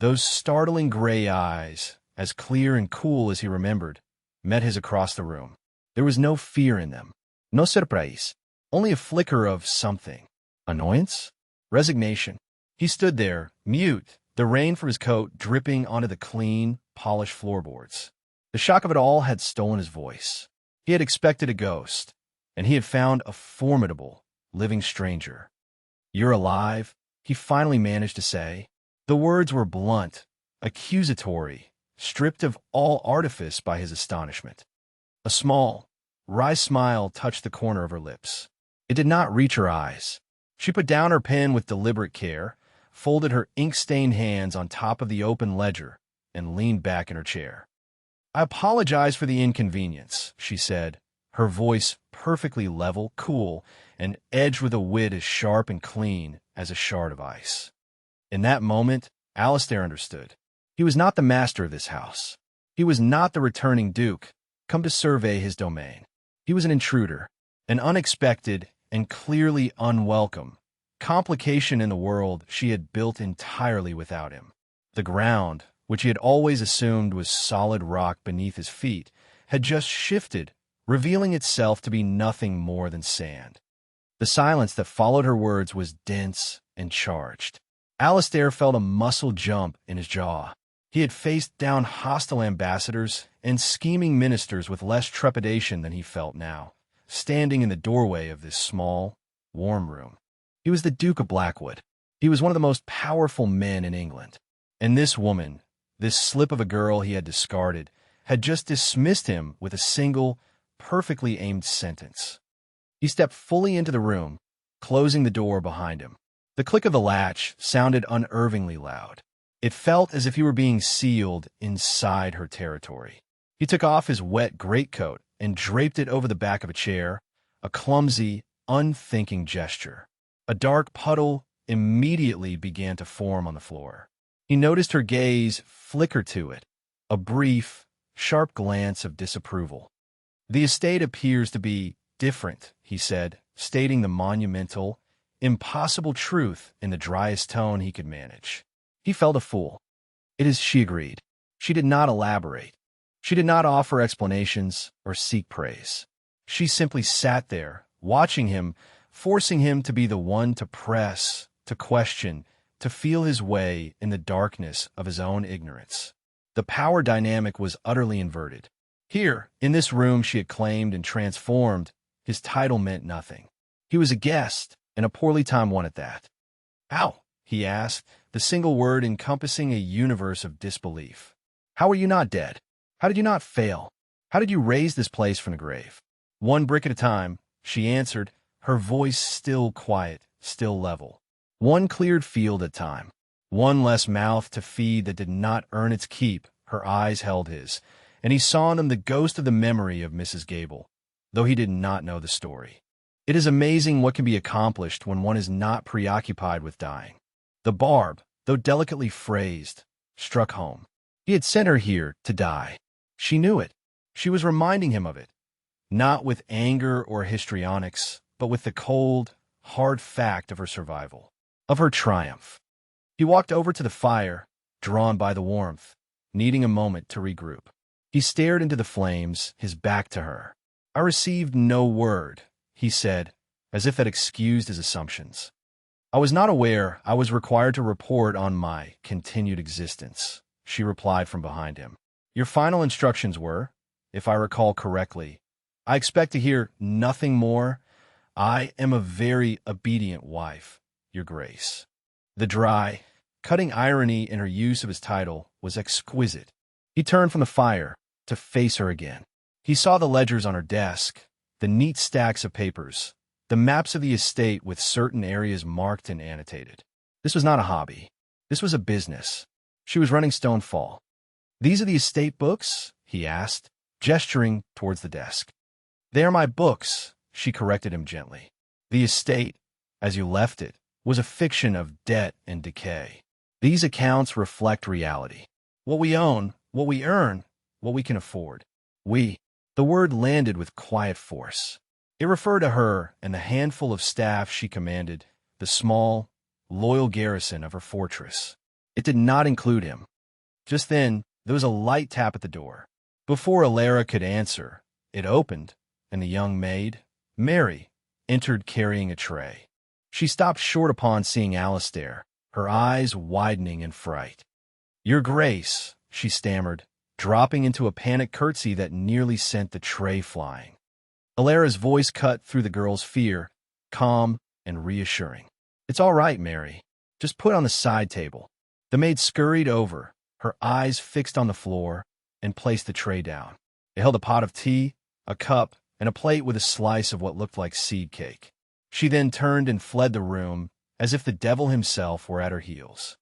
Those startling gray eyes, as clear and cool as he remembered, met his across the room. There was no fear in them, no surprise, only a flicker of something. Annoyance? Resignation. He stood there, mute, the rain from his coat dripping onto the clean, polished floorboards. The shock of it all had stolen his voice. He had expected a ghost, and he had found a formidable, living stranger. "You're alive," he finally managed to say. The words were blunt, accusatory, stripped of all artifice by his astonishment. A small, wry smile touched the corner of her lips. It did not reach her eyes. She put down her pen with deliberate care, folded her ink-stained hands on top of the open ledger, and leaned back in her chair. "I apologize for the inconvenience," she said, her voice perfectly level, cool, and edged with a wit as sharp and clean as a shard of ice. In that moment, Alistair understood. He was not the master of this house. He was not the returning duke, come to survey his domain. He was an intruder, an unexpected and clearly unwelcome complication in the world she had built entirely without him. The ground, which he had always assumed was solid rock beneath his feet, had just shifted, revealing itself to be nothing more than sand. The silence that followed her words was dense and charged. Alistair felt a muscle jump in his jaw. He had faced down hostile ambassadors and scheming ministers with less trepidation than he felt now, standing in the doorway of this small, warm room. He was the Duke of Blackwood. He was one of the most powerful men in England. And this woman, this slip of a girl he had discarded, had just dismissed him with a single, perfectly aimed sentence. He stepped fully into the room, closing the door behind him. The click of the latch sounded unervingly loud. It felt as if he were being sealed inside her territory. He took off his wet greatcoat and draped it over the back of a chair, a clumsy, unthinking gesture. A dark puddle immediately began to form on the floor. He noticed her gaze flicker to it, a brief, sharp glance of disapproval. "The estate appears to be different," he said, stating the monumental, impossible truth in the driest tone he could manage. He felt a fool. "It is," she agreed. She did not elaborate. She did not offer explanations or seek praise. She simply sat there, watching him, forcing him to be the one to press, to question, to feel his way in the darkness of his own ignorance. The power dynamic was utterly inverted. Here, in this room she had claimed and transformed, his title meant nothing. He was a guest, and a poorly timed one at that. "How?" he asked, the single word encompassing a universe of disbelief. "How are you not dead? How did you not fail? How did you raise this place from the grave?" "One brick at a time," she answered, her voice still quiet, still level. "One cleared field at a time. One less mouth to feed that did not earn its keep." Her eyes held his, and he saw in them the ghost of the memory of Mrs. Gable, though he did not know the story. It is amazing what can be accomplished when one is not preoccupied with dying. The barb, though delicately phrased, struck home. He had sent her here to die. She knew it. She was reminding him of it, not with anger or histrionics, but with the cold, hard fact of her survival, of her triumph. He walked over to the fire, drawn by the warmth, needing a moment to regroup. He stared into the flames, his back to her. "I received no word," he said, as if that excused his assumptions. "I was not aware I was required to report on my continued existence," she replied from behind him. "Your final instructions were, if I recall correctly, I expect to hear nothing more. I am a very obedient wife, Your Grace." The dry, cutting irony in her use of his title was exquisite. He turned from the fire to face her again. He saw the ledgers on her desk, the neat stacks of papers, the maps of the estate with certain areas marked and annotated. This was not a hobby. This was a business. She was running Stonefall. "These are the estate books?" he asked, gesturing towards the desk. "They are my books," she corrected him gently. "The estate, as you left it, was a fiction of debt and decay. These accounts reflect reality. What we own, what we earn, what we can afford. We." The word landed with quiet force. It referred to her and the handful of staff she commanded, the small, loyal garrison of her fortress. It did not include him. Just then, there was a light tap at the door. Before Alara could answer, it opened, and the young maid, Mary, entered carrying a tray. She stopped short upon seeing Alistair, her eyes widening in fright. "Your Grace," she stammered, dropping into a panicked curtsy that nearly sent the tray flying. Alara's voice cut through the girl's fear, calm and reassuring. "It's all right, Mary. Just put on the side table." The maid scurried over, her eyes fixed on the floor, and placed the tray down. It held a pot of tea, a cup, and a plate with a slice of what looked like seed cake. She then turned and fled the room, as if the devil himself were at her heels.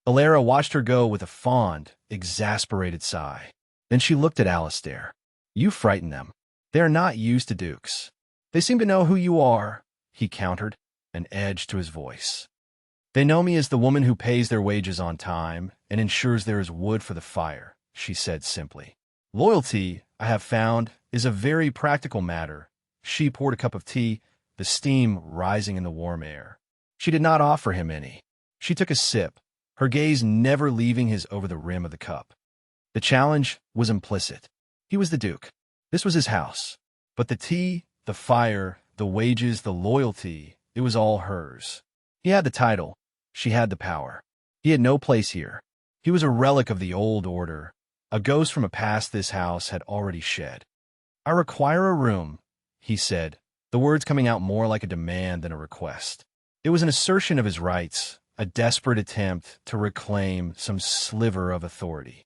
Alara watched her go with a fond, exasperated sigh. Then she looked at Alistair. "You frighten them. They are not used to dukes." "They seem to know who you are," he countered, an edge to his voice. "They know me as the woman who pays their wages on time and ensures there is wood for the fire," she said simply. "Loyalty, I have found, is a very practical matter." She poured a cup of tea, the steam rising in the warm air. She did not offer him any. She took a sip, her gaze never leaving his over the rim of the cup. The challenge was implicit. He was the Duke. This was his house. But the tea, the fire, the wages, the loyalty, it was all hers. He had the title. She had the power. He had no place here. He was a relic of the old order, a ghost from a past this house had already shed. "I require a room," he said, the words coming out more like a demand than a request. It was an assertion of his rights, a desperate attempt to reclaim some sliver of authority.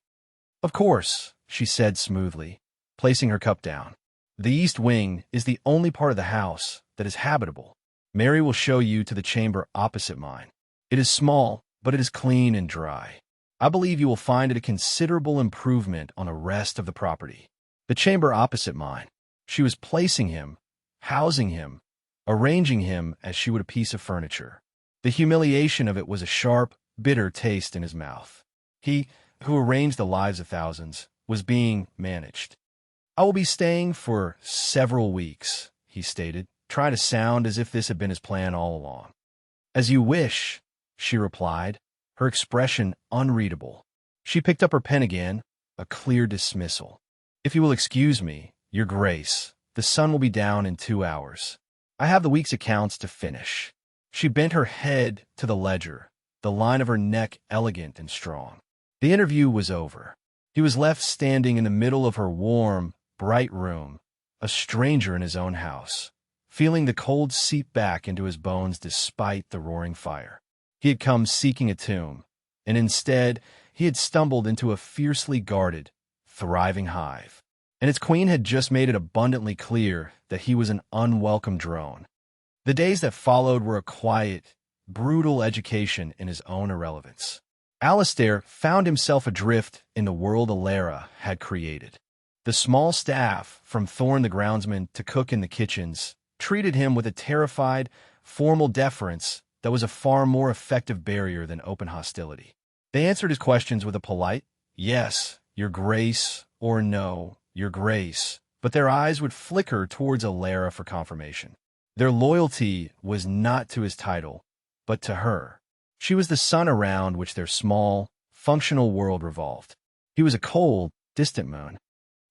"Of course," she said smoothly, placing her cup down. "The east wing is the only part of the house that is habitable. Mary will show you to the chamber opposite mine. It is small, but it is clean and dry. I believe you will find it a considerable improvement on the rest of the property." The chamber opposite mine. She was placing him, housing him, arranging him as she would a piece of furniture. The humiliation of it was a sharp, bitter taste in his mouth. He, who arranged the lives of thousands, was being managed. "I will be staying for several weeks," he stated, trying to sound as if this had been his plan all along. "As you wish," she replied, her expression unreadable. She picked up her pen again, a clear dismissal. "If you will excuse me, Your Grace, the sun will be down in 2 hours. I have the week's accounts to finish." She bent her head to the ledger, the line of her neck elegant and strong. The interview was over. He was left standing in the middle of her warm, bright room, a stranger in his own house, feeling the cold seep back into his bones despite the roaring fire. He had come seeking a tomb, and instead he had stumbled into a fiercely guarded, thriving hive. And its queen had just made it abundantly clear that he was an unwelcome drone. The days that followed were a quiet, brutal education in his own irrelevance. Alistair found himself adrift in the world Alara had created. The small staff, from Thorn the groundsman to cook in the kitchens, treated him with a terrified, formal deference that was a far more effective barrier than open hostility. They answered his questions with a polite, "Yes, Your Grace," or "No, Your Grace," but their eyes would flicker towards Alara for confirmation. Their loyalty was not to his title, but to her. She was the sun around which their small, functional world revolved. He was a cold, distant moon.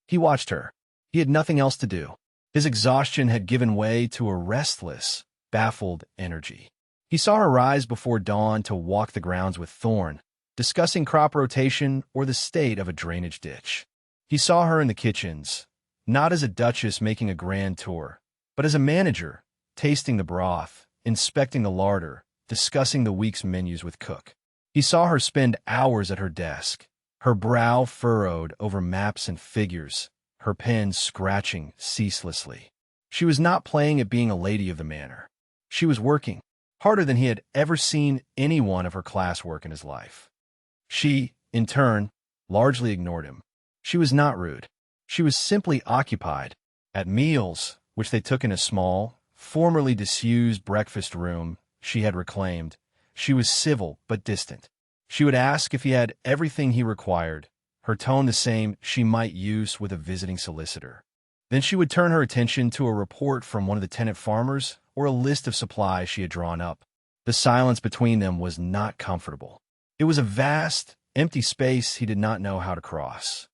He watched her. He had nothing else to do. His exhaustion had given way to a restless, baffled energy. He saw her rise before dawn to walk the grounds with Thorne, discussing crop rotation or the state of a drainage ditch. He saw her in the kitchens, not as a duchess making a grand tour, but as a manager, tasting the broth, inspecting the larder, discussing the week's menus with Cook. He saw her spend hours at her desk, her brow furrowed over maps and figures, her pen scratching ceaselessly. She was not playing at being a lady of the manor. She was working, harder than he had ever seen anyone of her class work in his life. She, in turn, largely ignored him. She was not rude. She was simply occupied. At meals, which they took in a small, formerly disused breakfast room she had reclaimed, she was civil but distant. She would ask if he had everything he required, her tone the same she might use with a visiting solicitor. Then she would turn her attention to a report from one of the tenant farmers or a list of supplies she had drawn up. The silence between them was not comfortable. It was a vast, empty space he did not know how to cross.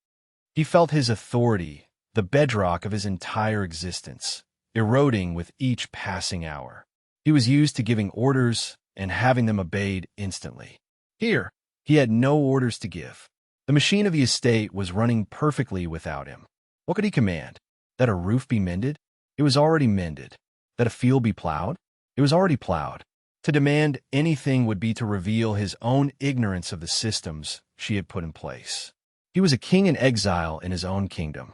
He felt his authority, the bedrock of his entire existence, eroding with each passing hour. He was used to giving orders and having them obeyed instantly. Here, he had no orders to give. The machine of the estate was running perfectly without him. What could he command? That a roof be mended? It was already mended. That a field be plowed? It was already plowed. To demand anything would be to reveal his own ignorance of the systems she had put in place. He was a king in exile in his own kingdom.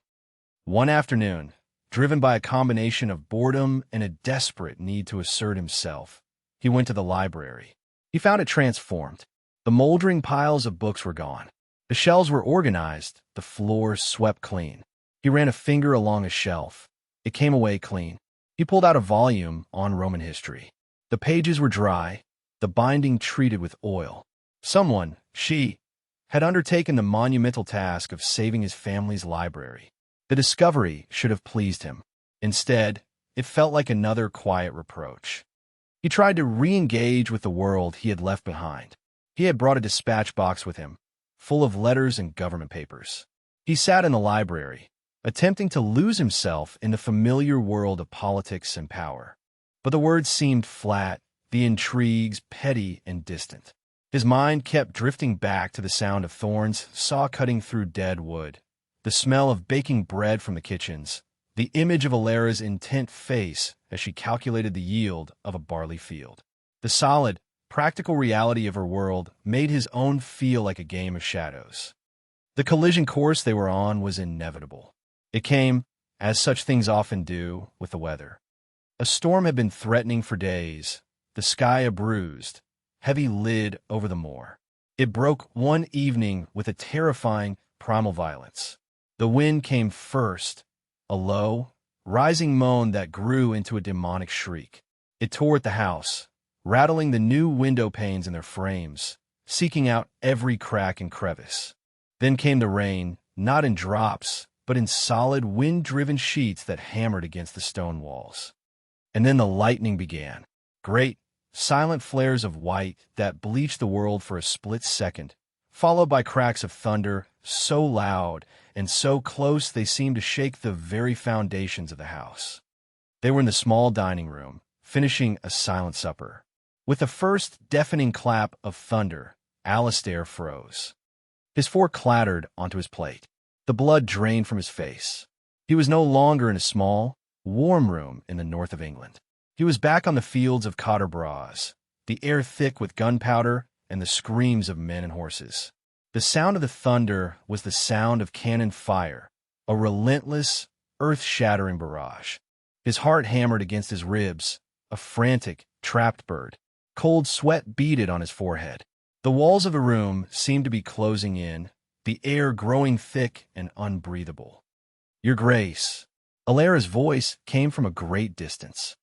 One afternoon, driven by a combination of boredom and a desperate need to assert himself, he went to the library. He found it transformed. The moldering piles of books were gone. The shelves were organized, the floor swept clean. He ran a finger along a shelf. It came away clean. He pulled out a volume on Roman history. The pages were dry, the binding treated with oil. Someone, she, had undertaken the monumental task of saving his family's library. The discovery should have pleased him. Instead, it felt like another quiet reproach. He tried to re-engage with the world he had left behind. He had brought a dispatch box with him, full of letters and government papers. He sat in the library, attempting to lose himself in the familiar world of politics and power. But the words seemed flat, the intrigues petty and distant. His mind kept drifting back to the sound of Thorne's saw cutting through dead wood, the smell of baking bread from the kitchens, the image of Alara's intent face as she calculated the yield of a barley field. The solid, practical reality of her world made his own feel like a game of shadows. The collision course they were on was inevitable. It came, as such things often do, with the weather. A storm had been threatening for days, the sky a bruised, heavy lid over the moor. It broke one evening with a terrifying primal violence. The wind came first, a low, rising moan that grew into a demonic shriek. It tore at the house, rattling the new window panes in their frames, seeking out every crack and crevice. Then came the rain, not in drops, but in solid, wind-driven sheets that hammered against the stone walls. And then the lightning began, great, silent flares of white that bleached the world for a split second, followed by cracks of thunder so loud and so close they seemed to shake the very foundations of the house. They were in the small dining room, finishing a silent supper. With the first deafening clap of thunder, Alistair froze. His fork clattered onto his plate. The blood drained from his face. He was no longer in a small, warm room in the north of England. He was back on the fields of Cotter Bras, the air thick with gunpowder and the screams of men and horses. The sound of the thunder was the sound of cannon fire, a relentless, earth-shattering barrage. His heart hammered against his ribs, a frantic, trapped bird. Cold sweat beaded on his forehead. The walls of the room seemed to be closing in, the air growing thick and unbreathable. "Your Grace." Alara's voice came from a great distance.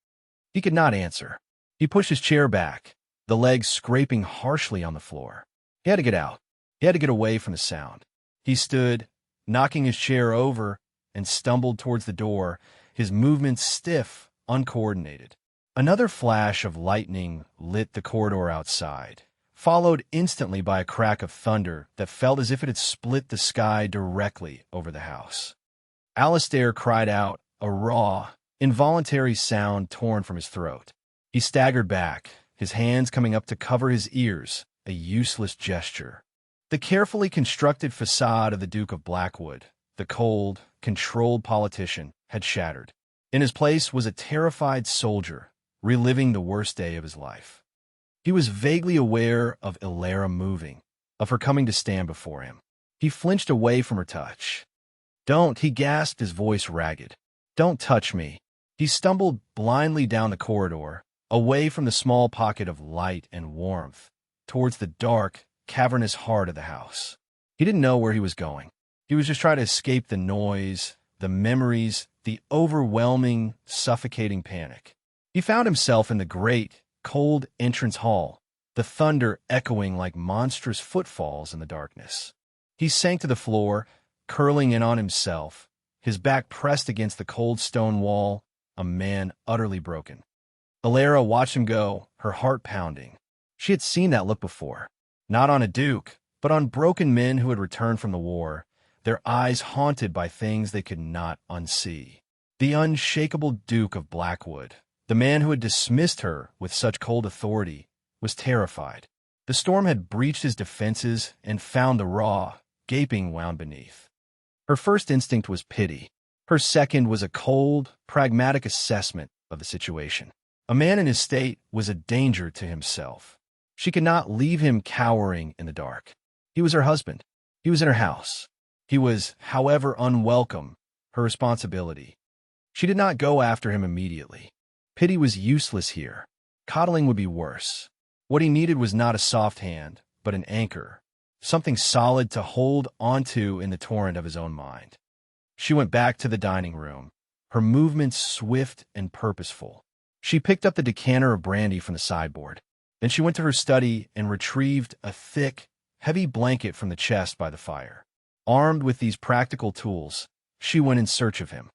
He could not answer. He pushed his chair back, the legs scraping harshly on the floor. He had to get out. He had to get away from the sound. He stood, knocking his chair over, and stumbled towards the door, his movements stiff, uncoordinated. Another flash of lightning lit the corridor outside, followed instantly by a crack of thunder that felt as if it had split the sky directly over the house. Alistair cried out, a raw, involuntary sound torn from his throat. He staggered back, his hands coming up to cover his ears, a useless gesture. The carefully constructed facade of the Duke of Blackwood, the cold, controlled politician, had shattered. In his place was a terrified soldier, reliving the worst day of his life. He was vaguely aware of Ilara moving, of her coming to stand before him. He flinched away from her touch. "Don't," he gasped, his voice ragged. "Don't touch me." He stumbled blindly down the corridor, away from the small pocket of light and warmth, towards the dark, cavernous heart of the house. He didn't know where he was going. He was just trying to escape the noise, the memories, the overwhelming, suffocating panic. He found himself in the great, cold entrance hall, the thunder echoing like monstrous footfalls in the darkness. He sank to the floor, curling in on himself, his back pressed against the cold stone wall, a man utterly broken. Ilara watched him go, her heart pounding. She had seen that look before, not on a duke, but on broken men who had returned from the war, their eyes haunted by things they could not unsee. The unshakable Duke of Blackwood, the man who had dismissed her with such cold authority, was terrified. The storm had breached his defenses and found the raw, gaping wound beneath. Her first instinct was pity. Her second was a cold, pragmatic assessment of the situation. A man in his state was a danger to himself. She could not leave him cowering in the dark. He was her husband. He was in her house. He was, however unwelcome, her responsibility. She did not go after him immediately. Pity was useless here. Coddling would be worse. What he needed was not a soft hand, but an anchor, something solid to hold onto in the torrent of his own mind. She went back to the dining room, her movements swift and purposeful. She picked up the decanter of brandy from the sideboard. Then she went to her study and retrieved a thick, heavy blanket from the chest by the fire. Armed with these practical tools, she went in search of him.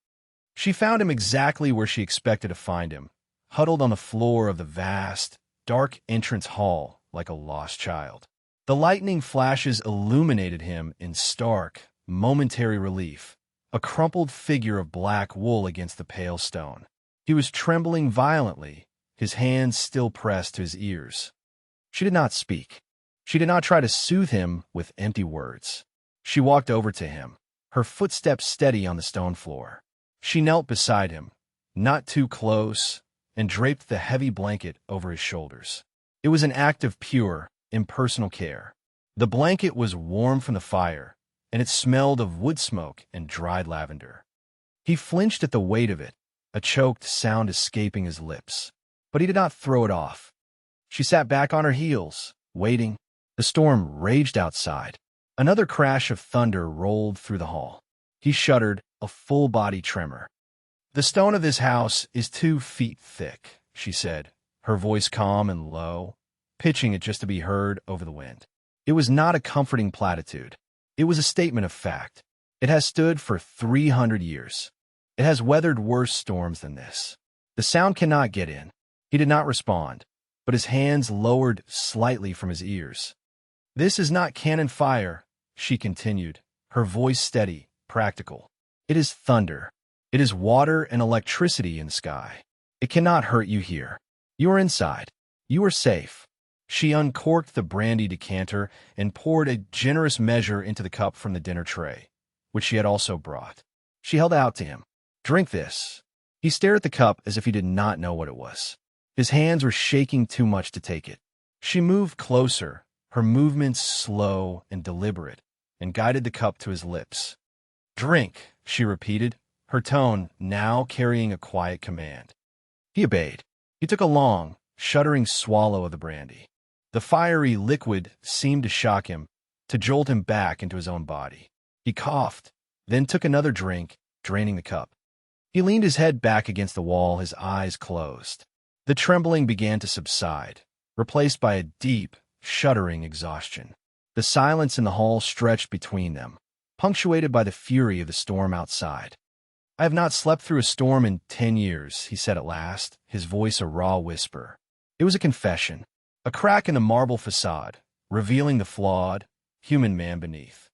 She found him exactly where she expected to find him, huddled on the floor of the vast, dark entrance hall like a lost child. The lightning flashes illuminated him in stark, momentary relief, a crumpled figure of black wool against the pale stone. He was trembling violently, his hands still pressed to his ears. She did not speak. She did not try to soothe him with empty words. She walked over to him, her footsteps steady on the stone floor. She knelt beside him, not too close, and draped the heavy blanket over his shoulders. It was an act of pure, impersonal care. The blanket was warm from the fire, and it smelled of wood smoke and dried lavender. He flinched at the weight of it, a choked sound escaping his lips. But he did not throw it off. She sat back on her heels, waiting. The storm raged outside. Another crash of thunder rolled through the hall. He shuddered, a full-body tremor. "The stone of this house is 2 feet thick," she said, her voice calm and low, pitching it just to be heard over the wind. It was not a comforting platitude. It was a statement of fact. It has stood for 300 years. It has weathered worse storms than this. The sound cannot get in. He did not respond, but his hands lowered slightly from his ears. "This is not cannon fire," she continued, her voice steady, practical. "It is thunder. It is water and electricity in the sky. It cannot hurt you here. You are inside. You are safe." She uncorked the brandy decanter and poured a generous measure into the cup from the dinner tray, which she had also brought. She held it out to him. "Drink this." He stared at the cup as if he did not know what it was. His hands were shaking too much to take it. She moved closer, her movements slow and deliberate, and guided the cup to his lips. "Drink," she repeated, her tone now carrying a quiet command. He obeyed. He took a long, shuddering swallow of the brandy. The fiery liquid seemed to shock him, to jolt him back into his own body. He coughed, then took another drink, draining the cup. He leaned his head back against the wall, his eyes closed. The trembling began to subside, replaced by a deep, shuddering exhaustion. The silence in the hall stretched between them, punctuated by the fury of the storm outside. "I have not slept through a storm in 10 years, he said at last, his voice a raw whisper. It was a confession, a crack in the marble facade, revealing the flawed, human man beneath.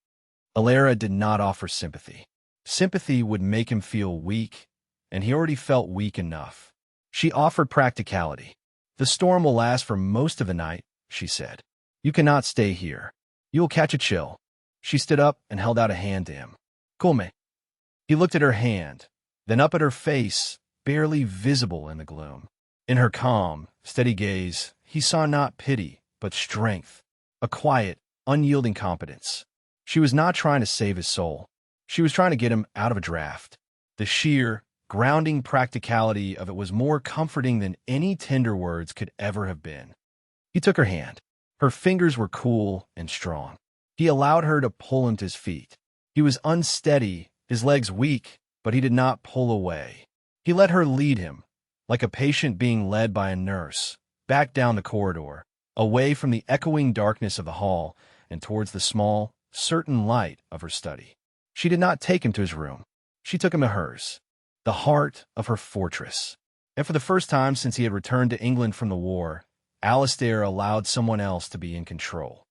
Ilara did not offer sympathy. Sympathy would make him feel weak, and he already felt weak enough. She offered practicality. "The storm will last for most of the night," she said. "You cannot stay here. You will catch a chill." She stood up and held out a hand to him. "Come." He looked at her hand, then up at her face, barely visible in the gloom. In her calm, steady gaze, he saw not pity, but strength, a quiet, unyielding competence. She was not trying to save his soul. She was trying to get him out of a draft. The sheer, grounding practicality of it was more comforting than any tender words could ever have been. He took her hand. Her fingers were cool and strong. He allowed her to pull him to his feet. He was unsteady, his legs weak, but he did not pull away. He let her lead him, like a patient being led by a nurse, back down the corridor, away from the echoing darkness of the hall and towards the small, certain light of her study. She did not take him to his room. She took him to hers, the heart of her fortress. And for the first time since he had returned to England from the war, Alistair allowed someone else to be in control.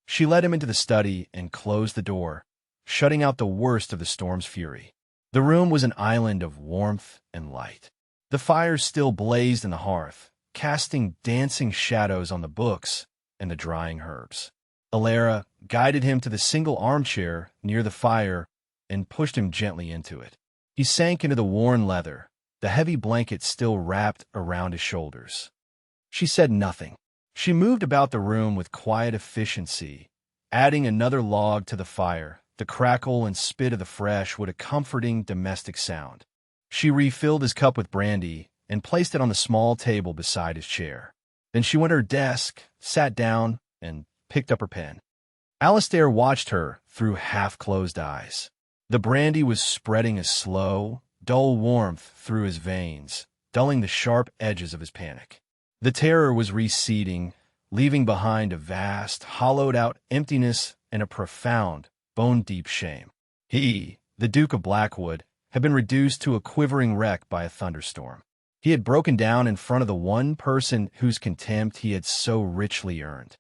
She led him into the study and closed the door, shutting out the worst of the storm's fury. The room was an island of warmth and light. The fire still blazed in the hearth, casting dancing shadows on the books and the drying herbs. Alara guided him to the single armchair near the fire and pushed him gently into it. He sank into the worn leather, the heavy blanket still wrapped around his shoulders. She said nothing. She moved about the room with quiet efficiency, adding another log to the fire, the crackle and spit of the fresh with a comforting domestic sound. She refilled his cup with brandy and placed it on the small table beside his chair. Then she went to her desk, sat down, and picked up her pen. Alistair watched her through half-closed eyes. The brandy was spreading a slow, dull warmth through his veins, dulling the sharp edges of his panic. The terror was receding, leaving behind a vast, hollowed-out emptiness and a profound, bone-deep shame. He, the Duke of Blackwood, had been reduced to a quivering wreck by a thunderstorm. He had broken down in front of the one person whose contempt he had so richly earned.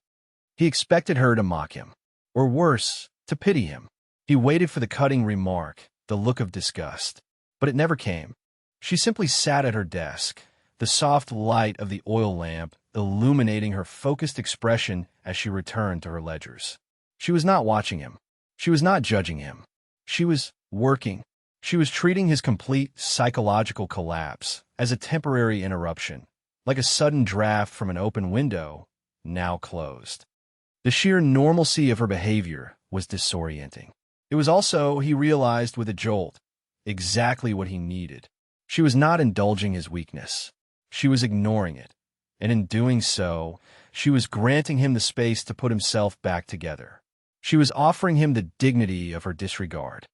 He expected her to mock him, or worse, to pity him. He waited for the cutting remark, the look of disgust. But it never came. She simply sat at her desk, the soft light of the oil lamp illuminating her focused expression as she returned to her ledgers. She was not watching him. She was not judging him. She was working. She was treating his complete psychological collapse as a temporary interruption, like a sudden draft from an open window, now closed. The sheer normalcy of her behavior was disorienting. It was also, he realized with a jolt, exactly what he needed. She was not indulging his weakness. She was ignoring it, and in doing so, she was granting him the space to put himself back together. She was offering him the dignity of her disregard.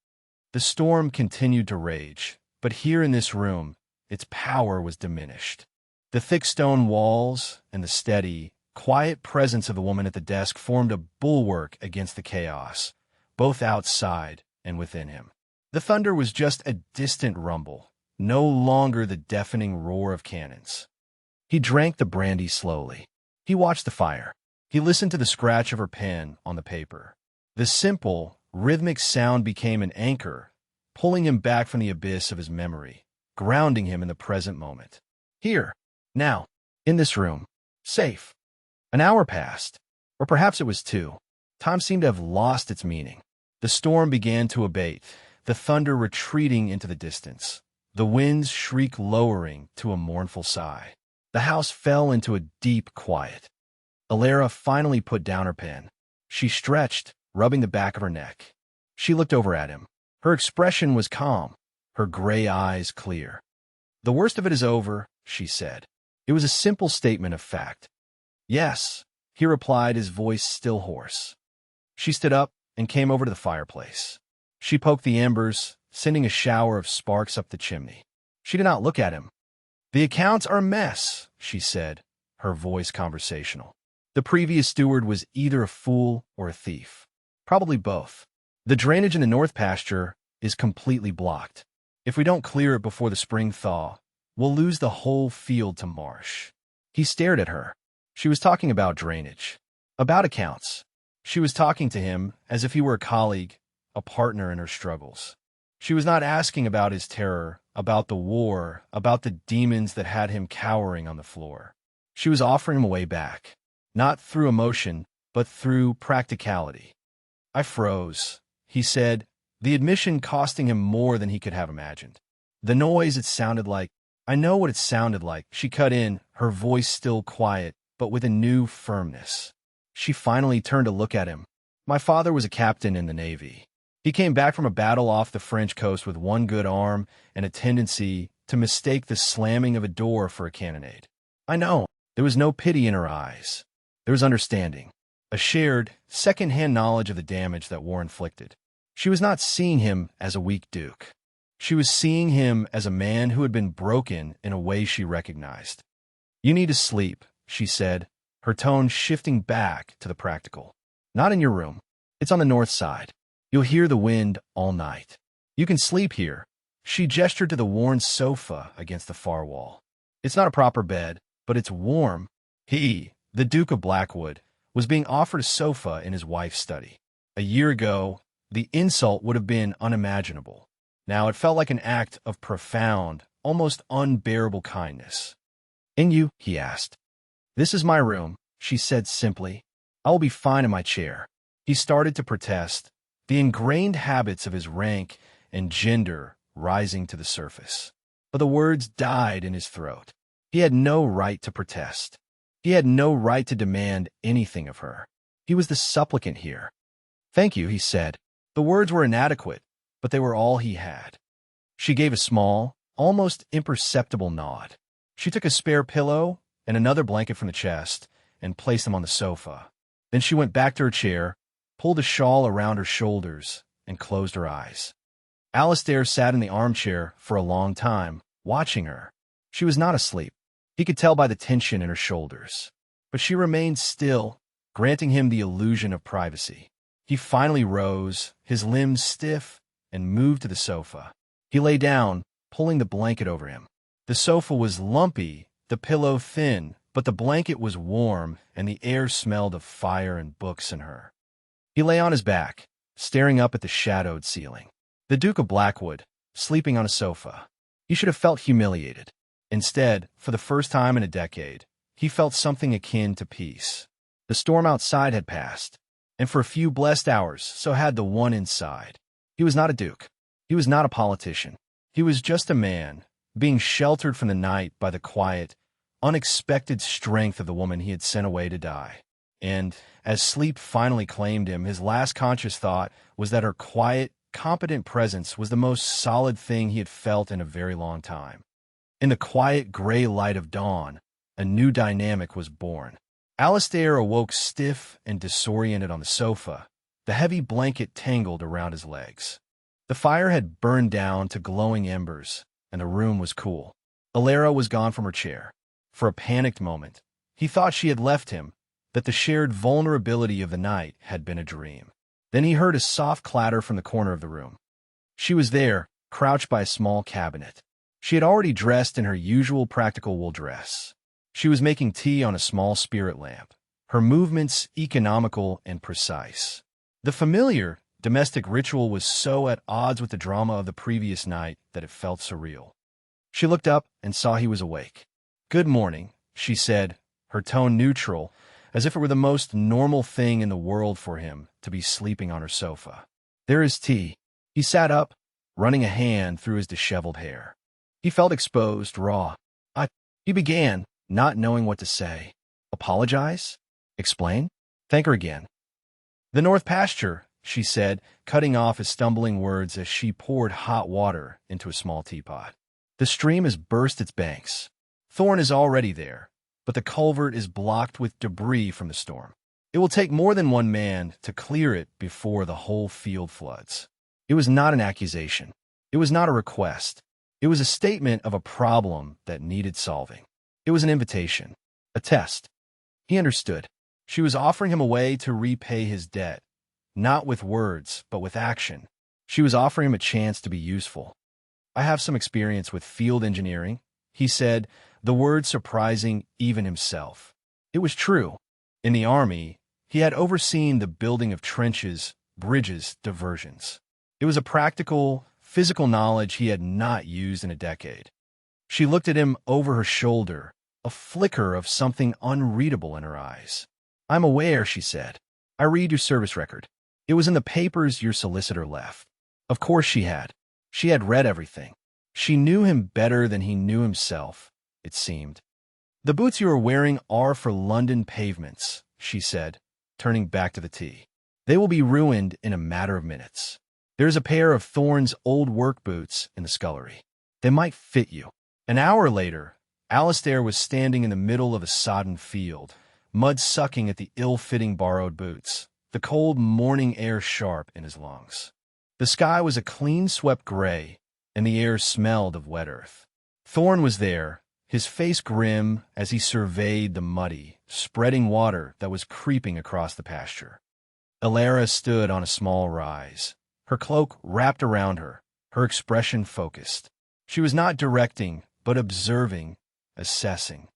The storm continued to rage, but here in this room, its power was diminished. The thick stone walls and the steady, quiet presence of the woman at the desk formed a bulwark against the chaos, both outside and within him. The thunder was just a distant rumble, no longer the deafening roar of cannons. He drank the brandy slowly. He watched the fire. He listened to the scratch of her pen on the paper. The simple, rhythmic sound became an anchor, pulling him back from the abyss of his memory, grounding him in the present moment. Here, now, in this room, safe. An hour passed, or perhaps it was 2. Time seemed to have lost its meaning. The storm began to abate, the thunder retreating into the distance, the wind's shriek lowering to a mournful sigh. The house fell into a deep quiet. Alara finally put down her pen. She stretched, rubbing the back of her neck. She looked over at him. Her expression was calm, her gray eyes clear. "The worst of it is over," she said. It was a simple statement of fact. "Yes," he replied, his voice still hoarse. She stood up and came over to the fireplace. She poked the embers, sending a shower of sparks up the chimney. She did not look at him. "The accounts are a mess," she said, her voice conversational. "The previous steward was either a fool or a thief. Probably both. The drainage in the north pasture is completely blocked. If we don't clear it before the spring thaw, we'll lose the whole field to marsh." He stared at her. She was talking about drainage, about accounts. She was talking to him as if he were a colleague, a partner in her struggles. She was not asking about his terror, about the war, about the demons that had him cowering on the floor. She was offering him a way back, not through emotion, but through practicality. I froze, he said, the admission costing him more than he could have imagined. The noise, it sounded like. I know what it sounded like, she cut in, her voice still quiet, but with a new firmness. She finally turned to look at him. My father was a captain in the Navy. He came back from a battle off the French coast with one good arm and a tendency to mistake the slamming of a door for a cannonade. I know. There was no pity in her eyes. There was understanding, a shared, second-hand knowledge of the damage that war inflicted. She was not seeing him as a weak duke. She was seeing him as a man who had been broken in a way she recognized. You need to sleep, she said, her tone shifting back to the practical. Not in your room. It's on the north side. You'll hear the wind all night. You can sleep here. She gestured to the worn sofa against the far wall. It's not a proper bed, but it's warm. He, the Duke of Blackwood, was being offered a sofa in his wife's study. A year ago, the insult would have been unimaginable. Now it felt like an act of profound, almost unbearable kindness. And you? He asked. This is my room, she said simply. I will be fine in my chair. He started to protest, the ingrained habits of his rank and gender rising to the surface. But the words died in his throat. He had no right to protest. He had no right to demand anything of her. He was the supplicant here. Thank you, he said. The words were inadequate, but they were all he had. She gave a small, almost imperceptible nod. She took a spare pillow and another blanket from the chest and placed them on the sofa. Then she went back to her chair, pulled a shawl around her shoulders, and closed her eyes. Alistair sat in the armchair for a long time, watching her. She was not asleep. He could tell by the tension in her shoulders. But she remained still, granting him the illusion of privacy. He finally rose, his limbs stiff, and moved to the sofa. He lay down, pulling the blanket over him. The sofa was lumpy, the pillow thin, but the blanket was warm, and the air smelled of fire and books in her. He lay on his back, staring up at the shadowed ceiling. The Duke of Blackwood, sleeping on a sofa. He should have felt humiliated. Instead, for the first time in a decade, he felt something akin to peace. The storm outside had passed, and for a few blessed hours, so had the one inside. He was not a duke. He was not a politician. He was just a man, being sheltered from the night by the quiet, unexpected strength of the woman he had sent away to die. And, as sleep finally claimed him, his last conscious thought was that her quiet, competent presence was the most solid thing he had felt in a very long time. In the quiet gray light of dawn, a new dynamic was born. Alistair awoke stiff and disoriented on the sofa, the heavy blanket tangled around his legs. The fire had burned down to glowing embers, and the room was cool. Alara was gone from her chair. For a panicked moment, he thought she had left him, that the shared vulnerability of the night had been a dream. Then he heard a soft clatter from the corner of the room. She was there, crouched by a small cabinet. She had already dressed in her usual practical wool dress. She was making tea on a small spirit lamp, her movements economical and precise. The familiar, domestic ritual was so at odds with the drama of the previous night that it felt surreal. She looked up and saw he was awake. "Good morning," she said, her tone neutral, as if it were the most normal thing in the world for him to be sleeping on her sofa. "There is tea." He sat up, running a hand through his disheveled hair. He felt exposed, raw. He began, not knowing what to say. Apologize? Explain? Thank her again. "The North Pasture," she said, cutting off his stumbling words as she poured hot water into a small teapot. "The stream has burst its banks. Thorn is already there, but the culvert is blocked with debris from the storm. It will take more than one man to clear it before the whole field floods." It was not an accusation. It was not a request. It was a statement of a problem that needed solving. It was an invitation, a test. He understood. She was offering him a way to repay his debt, not with words, but with action. She was offering him a chance to be useful. "I have some experience with field engineering," he said, the word surprising even himself. It was true. In the army, he had overseen the building of trenches, bridges, diversions. It was a practical, physical knowledge he had not used in a decade. She looked at him over her shoulder, a flicker of something unreadable in her eyes. "I'm aware," she said. "I read your service record. It was in the papers your solicitor left." Of course she had. She had read everything. She knew him better than he knew himself, it seemed. "The boots you are wearing are for London pavements," she said, turning back to the tea. "They will be ruined in a matter of minutes. There's a pair of Thorne's old work boots in the scullery. They might fit you." An hour later, Alistair was standing in the middle of a sodden field, mud sucking at the ill-fitting borrowed boots, the cold morning air sharp in his lungs. The sky was a clean-swept gray, and the air smelled of wet earth. Thorne was there, his face grim as he surveyed the muddy, spreading water that was creeping across the pasture. Alara stood on a small rise, her cloak wrapped around her, her expression focused. She was not directing, but observing, assessing.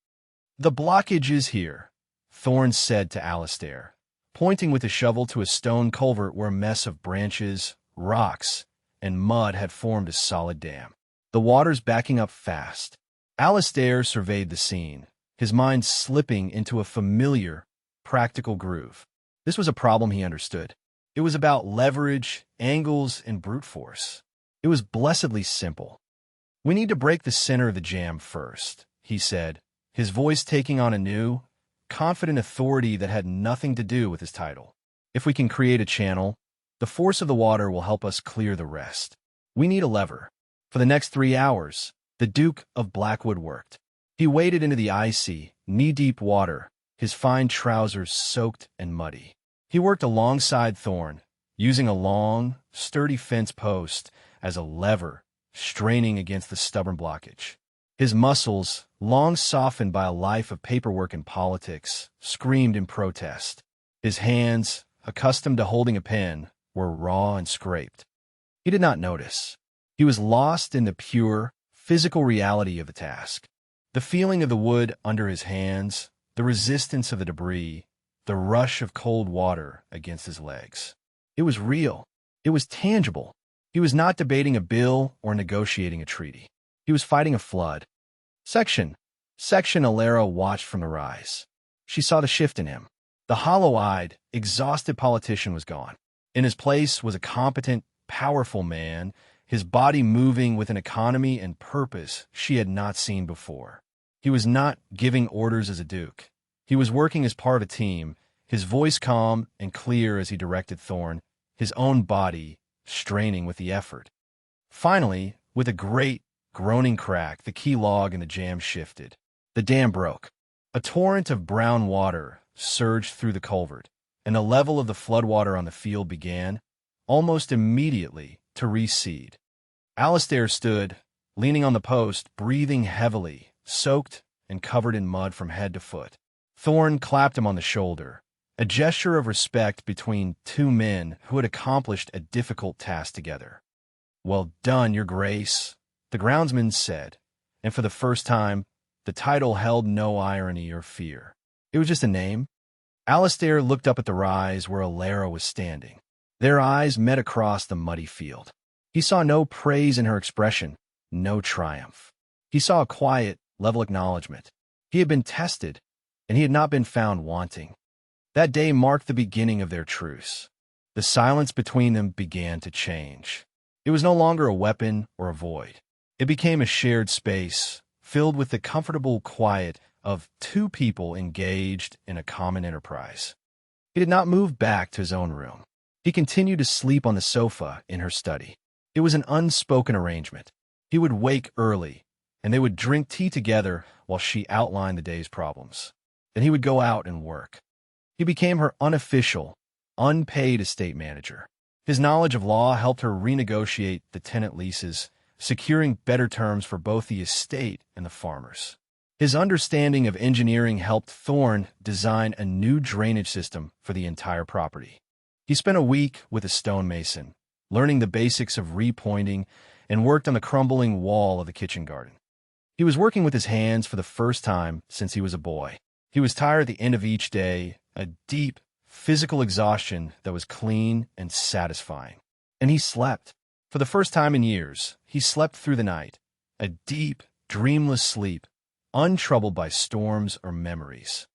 "The blockage is here," Thorne said to Alistair, pointing with a shovel to a stone culvert where a mess of branches, rocks, and mud had formed a solid dam. "The water's backing up fast." Alistair surveyed the scene, his mind slipping into a familiar, practical groove. This was a problem he understood. It was about leverage, angles, and brute force. It was blessedly simple. "We need to break the center of the jam first," he said, his voice taking on a new, confident authority that had nothing to do with his title. "If we can create a channel, the force of the water will help us clear the rest. We need a lever." For the next 3 hours, the Duke of Blackwood worked. He waded into the icy, knee-deep water, his fine trousers soaked and muddy. He worked alongside Thorne, using a long, sturdy fence post as a lever, straining against the stubborn blockage. His muscles, long softened by a life of paperwork and politics, screamed in protest. His hands, accustomed to holding a pen, were raw and scraped. He did not notice. He was lost in the pure, physical reality of the task. The feeling of the wood under his hands, the resistance of the debris, the rush of cold water against his legs. It was real. It was tangible. He was not debating a bill or negotiating a treaty. He was fighting a flood. Section Alara watched from the rise. She saw the shift in him. The hollow-eyed, exhausted politician was gone. In his place was a competent, powerful man, his body moving with an economy and purpose she had not seen before. He was not giving orders as a duke. He was working as part of a team, his voice calm and clear as he directed Thorne, his own body straining with the effort. Finally, with a great, groaning crack, the key log in the jam shifted. The dam broke. A torrent of brown water surged through the culvert, and the level of the floodwater on the field began, almost immediately, to recede. Alistair stood, leaning on the post, breathing heavily, soaked and covered in mud from head to foot. Thorne clapped him on the shoulder, a gesture of respect between two men who had accomplished a difficult task together. "Well done, Your Grace," the groundsman said, and for the first time, the title held no irony or fear. It was just a name. Alistair looked up at the rise where Alara was standing. Their eyes met across the muddy field. He saw no praise in her expression, no triumph. He saw a quiet, level acknowledgement. He had been tested, and he had not been found wanting. That day marked the beginning of their truce. The silence between them began to change. It was no longer a weapon or a void. It became a shared space, filled with the comfortable quiet of two people engaged in a common enterprise. He did not move back to his own room. He continued to sleep on the sofa in her study. It was an unspoken arrangement. He would wake early, and they would drink tea together while she outlined the day's problems. Then he would go out and work. He became her unofficial, unpaid estate manager. His knowledge of law helped her renegotiate the tenant leases, securing better terms for both the estate and the farmers. His understanding of engineering helped Thorne design a new drainage system for the entire property. He spent a week with a stonemason, learning the basics of repointing, and worked on the crumbling wall of the kitchen garden. He was working with his hands for the first time since he was a boy. He was tired at the end of each day, a deep, physical exhaustion that was clean and satisfying. And he slept. For the first time in years, he slept through the night, a deep, dreamless sleep, untroubled by storms or memories.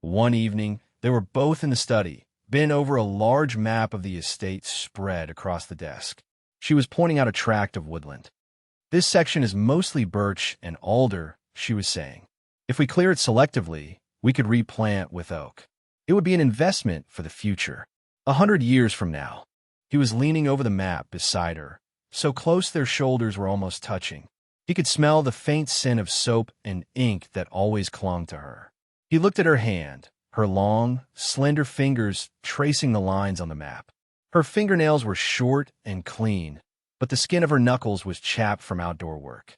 One evening, they were both in the study, bent over a large map of the estate spread across the desk. She was pointing out a tract of woodland. "This section is mostly birch and alder," she was saying. "If we clear it selectively, we could replant with oak. It would be an investment for the future. 100 years from now." He was leaning over the map beside her, so close their shoulders were almost touching. He could smell the faint scent of soap and ink that always clung to her. He looked at her hand, her long, slender fingers tracing the lines on the map. Her fingernails were short and clean, but the skin of her knuckles was chapped from outdoor work.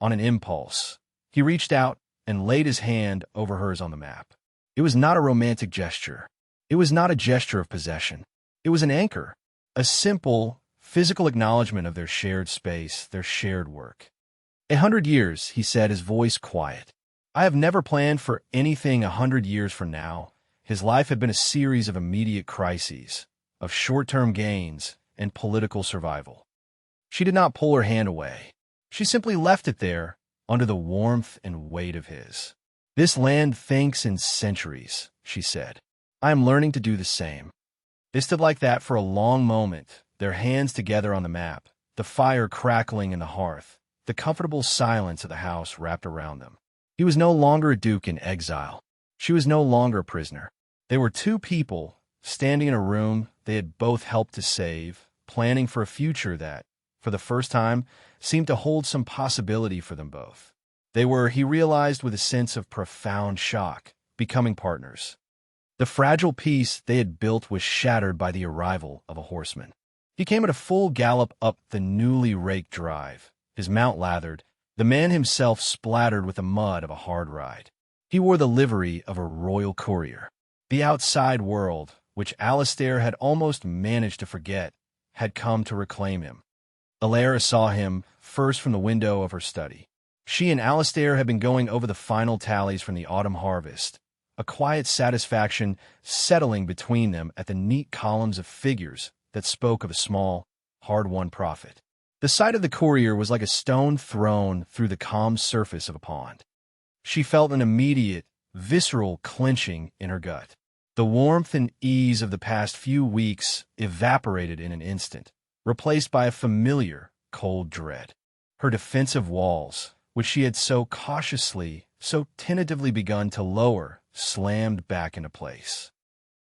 On an impulse, he reached out and laid his hand over hers on the map. It was not a romantic gesture. It was not a gesture of possession. It was an anchor, a simple, physical acknowledgement of their shared space, their shared work. 100 years, he said, his voice quiet. I have never planned for anything 100 years from now. His life had been a series of immediate crises, of short-term gains and political survival. She did not pull her hand away. She simply left it there, under the warmth and weight of his. "This land thinks in centuries," she said. "I am learning to do the same." They stood like that for a long moment, their hands together on the map, the fire crackling in the hearth, the comfortable silence of the house wrapped around them. He was no longer a duke in exile. She was no longer a prisoner. They were two people, standing in a room they had both helped to save, planning for a future that, for the first time, seemed to hold some possibility for them both. They were, he realized with a sense of profound shock, becoming partners. The fragile peace they had built was shattered by the arrival of a horseman. He came at a full gallop up the newly raked drive, his mount lathered, the man himself splattered with the mud of a hard ride. He wore the livery of a royal courier. The outside world, which Alistair had almost managed to forget, had come to reclaim him. Alara saw him first from the window of her study. She and Alistair had been going over the final tallies from the autumn harvest, a quiet satisfaction settling between them at the neat columns of figures that spoke of a small, hard-won profit. The sight of the courier was like a stone thrown through the calm surface of a pond. She felt an immediate, visceral clenching in her gut. The warmth and ease of the past few weeks evaporated in an instant, replaced by a familiar, cold dread. Her defensive walls, which she had so cautiously, so tentatively begun to lower, slammed back into place.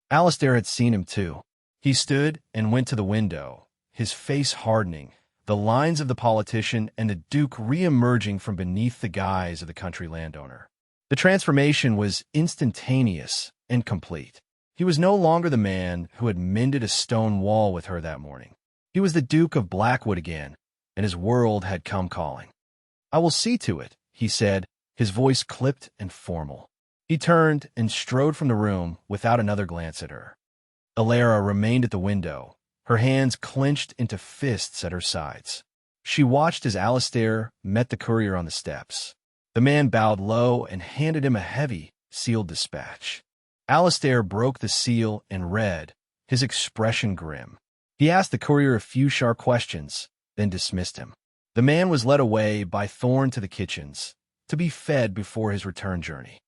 Alistair had seen him too. He stood and went to the window, his face hardening, the lines of the politician and the Duke re-emerging from beneath the guise of the country landowner. The transformation was instantaneous and complete. He was no longer the man who had mended a stone wall with her that morning. He was the Duke of Blackwood again, and his world had come calling. "I will see to it," he said, his voice clipped and formal. He turned and strode from the room without another glance at her. Alara remained at the window, her hands clenched into fists at her sides. She watched as Alistair met the courier on the steps. The man bowed low and handed him a heavy, sealed dispatch. Alistair broke the seal and read, his expression grim. He asked the courier a few sharp questions, then dismissed him. The man was led away by Thorne to the kitchens, to be fed before his return journey.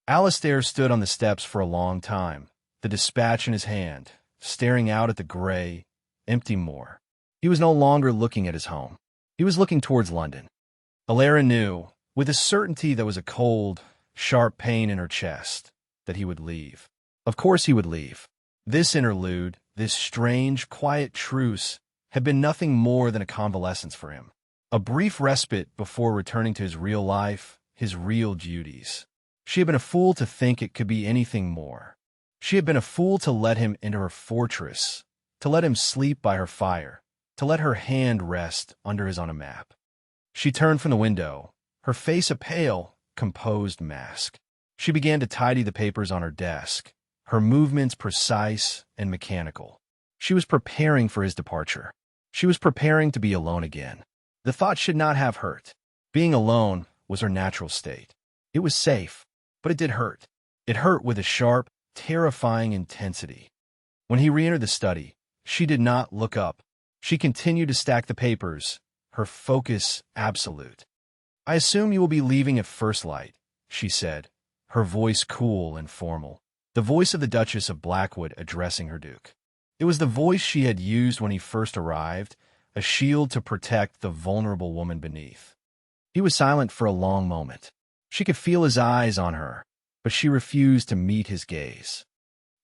Alistair stood on the steps for a long time, the dispatch in his hand, staring out at the gray, empty moor. He was no longer looking at his home. He was looking towards London. Alara knew, with a certainty that was a cold, sharp pain in her chest, that he would leave. Of course he would leave. This interlude, this strange, quiet truce, had been nothing more than a convalescence for him. A brief respite before returning to his real life, his real duties. She had been a fool to think it could be anything more. She had been a fool to let him into her fortress, to let him sleep by her fire, to let her hand rest under his on a map. She turned from the window, her face a pale, composed mask. She began to tidy the papers on her desk, her movements precise and mechanical. She was preparing for his departure. She was preparing to be alone again. The thought should not have hurt. Being alone was her natural state. It was safe, but it did hurt. It hurt with a sharp, terrifying intensity. When he re-entered the study, she did not look up. She continued to stack the papers, her focus absolute. "I assume you will be leaving at first light," she said, her voice cool and formal. The voice of the Duchess of Blackwood addressing her duke. It was the voice she had used when he first arrived, a shield to protect the vulnerable woman beneath. He was silent for a long moment. She could feel his eyes on her, but she refused to meet his gaze.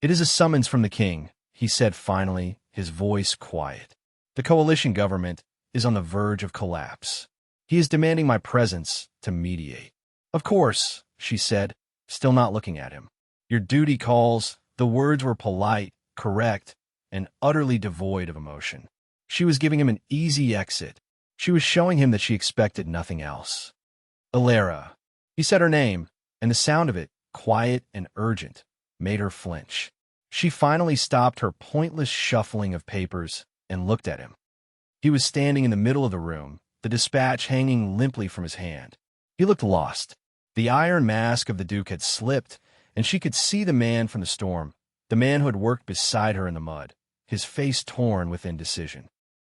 "It is a summons from the king," he said finally, his voice quiet. "The coalition government is on the verge of collapse. He is demanding my presence to mediate." "Of course," she said, still not looking at him. "Your duty calls." The words were polite, correct, and utterly devoid of emotion. She was giving him an easy exit. She was showing him that she expected nothing else. "Alara." He said her name, and the sound of it, quiet and urgent, made her flinch. She finally stopped her pointless shuffling of papers and looked at him. He was standing in the middle of the room, the dispatch hanging limply from his hand. He looked lost. The iron mask of the Duke had slipped, and she could see the man from the storm, the man who had worked beside her in the mud, his face torn with indecision.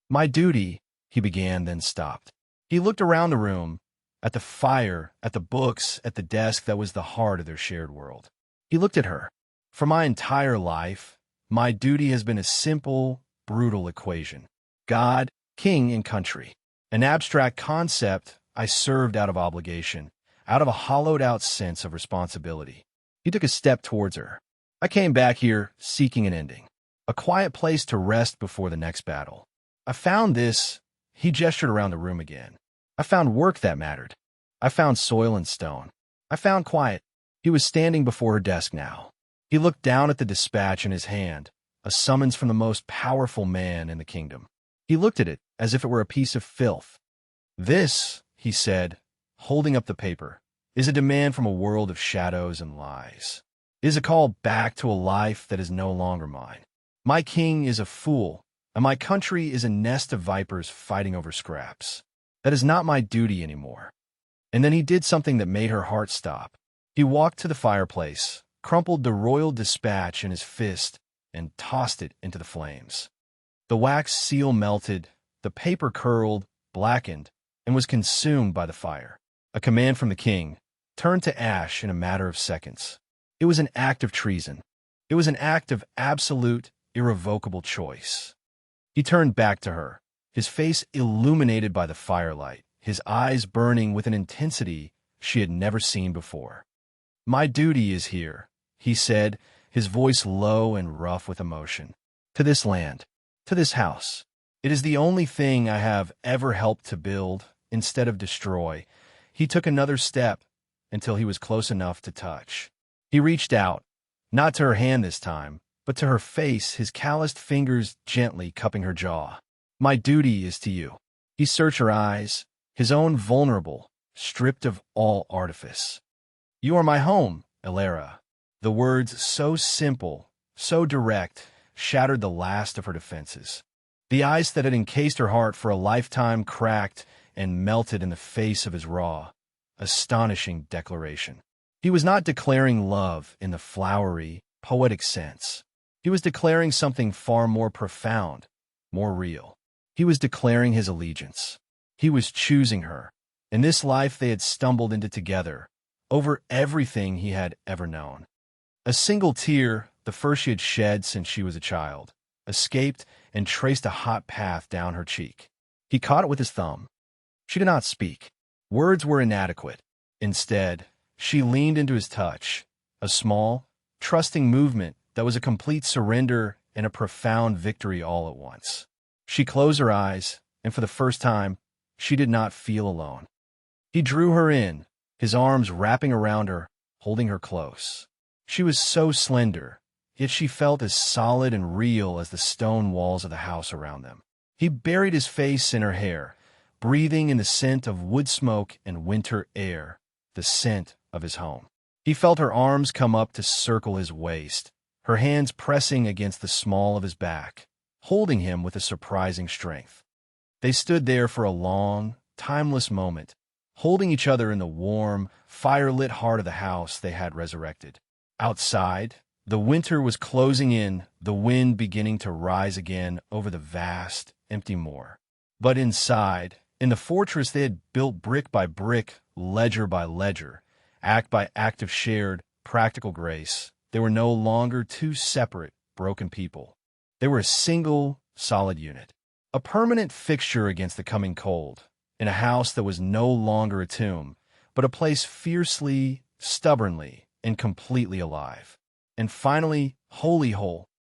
"My duty," he began, then stopped. He looked around the room, at the fire, at the books, at the desk that was the heart of their shared world. He looked at her. "For my entire life, my duty has been a simple, brutal equation. God, king, and country. An abstract concept I served out of obligation, out of a hollowed-out sense of responsibility." He took a step towards her. "I came back here seeking an ending, a quiet place to rest before the next battle. I found this." He gestured around the room again. "I found work that mattered. I found soil and stone. I found quiet." He was standing before her desk now. He looked down at the dispatch in his hand, a summons from the most powerful man in the kingdom. He looked at it as if it were a piece of filth. "This," he said, holding up the paper, "is a demand from a world of shadows and lies. It is a call back to a life that is no longer mine. My king is a fool, and my country is a nest of vipers fighting over scraps. That is not my duty anymore." And then he did something that made her heart stop. He walked to the fireplace, crumpled the royal dispatch in his fist, and tossed it into the flames. The wax seal melted, the paper curled, blackened, and was consumed by the fire. A command from the king, turned to ash in a matter of seconds. It was an act of treason. It was an act of absolute, irrevocable choice. He turned back to her, his face illuminated by the firelight, his eyes burning with an intensity she had never seen before. "My duty is here," he said, his voice low and rough with emotion. "To this land, to this house. It is the only thing I have ever helped to build instead of destroy." He took another step until he was close enough to touch. He reached out, not to her hand this time, but to her face, his calloused fingers gently cupping her jaw. "My duty is to you." He searched her eyes, his own vulnerable, stripped of all artifice. "You are my home, Alara." The words, so simple, so direct, shattered the last of her defenses. The ice that had encased her heart for a lifetime cracked and melted in the face of his raw, astonishing declaration. He was not declaring love in the flowery, poetic sense. He was declaring something far more profound, more real. He was declaring his allegiance. He was choosing her. In this life they had stumbled into together, over everything he had ever known. A single tear, the first she had shed since she was a child, escaped and traced a hot path down her cheek. He caught it with his thumb. She did not speak. Words were inadequate. Instead, she leaned into his touch, a small, trusting movement that was a complete surrender and a profound victory all at once. She closed her eyes, and for the first time, she did not feel alone. He drew her in, his arms wrapping around her, holding her close. She was so slender, yet she felt as solid and real as the stone walls of the house around them. He buried his face in her hair, breathing in the scent of wood smoke and winter air, the scent of his home. He felt her arms come up to circle his waist, her hands pressing against the small of his back, holding him with a surprising strength. They stood there for a long, timeless moment, holding each other in the warm, fire-lit heart of the house they had resurrected. Outside, the winter was closing in, the wind beginning to rise again over the vast, empty moor. But inside, in the fortress they had built brick by brick, ledger by ledger, Act by act of shared, practical grace, they were no longer two separate, broken people. They were a single, solid unit. A permanent fixture against the coming cold, in a house that was no longer a tomb, but a place fiercely, stubbornly, and completely alive. And finally, wholly whole,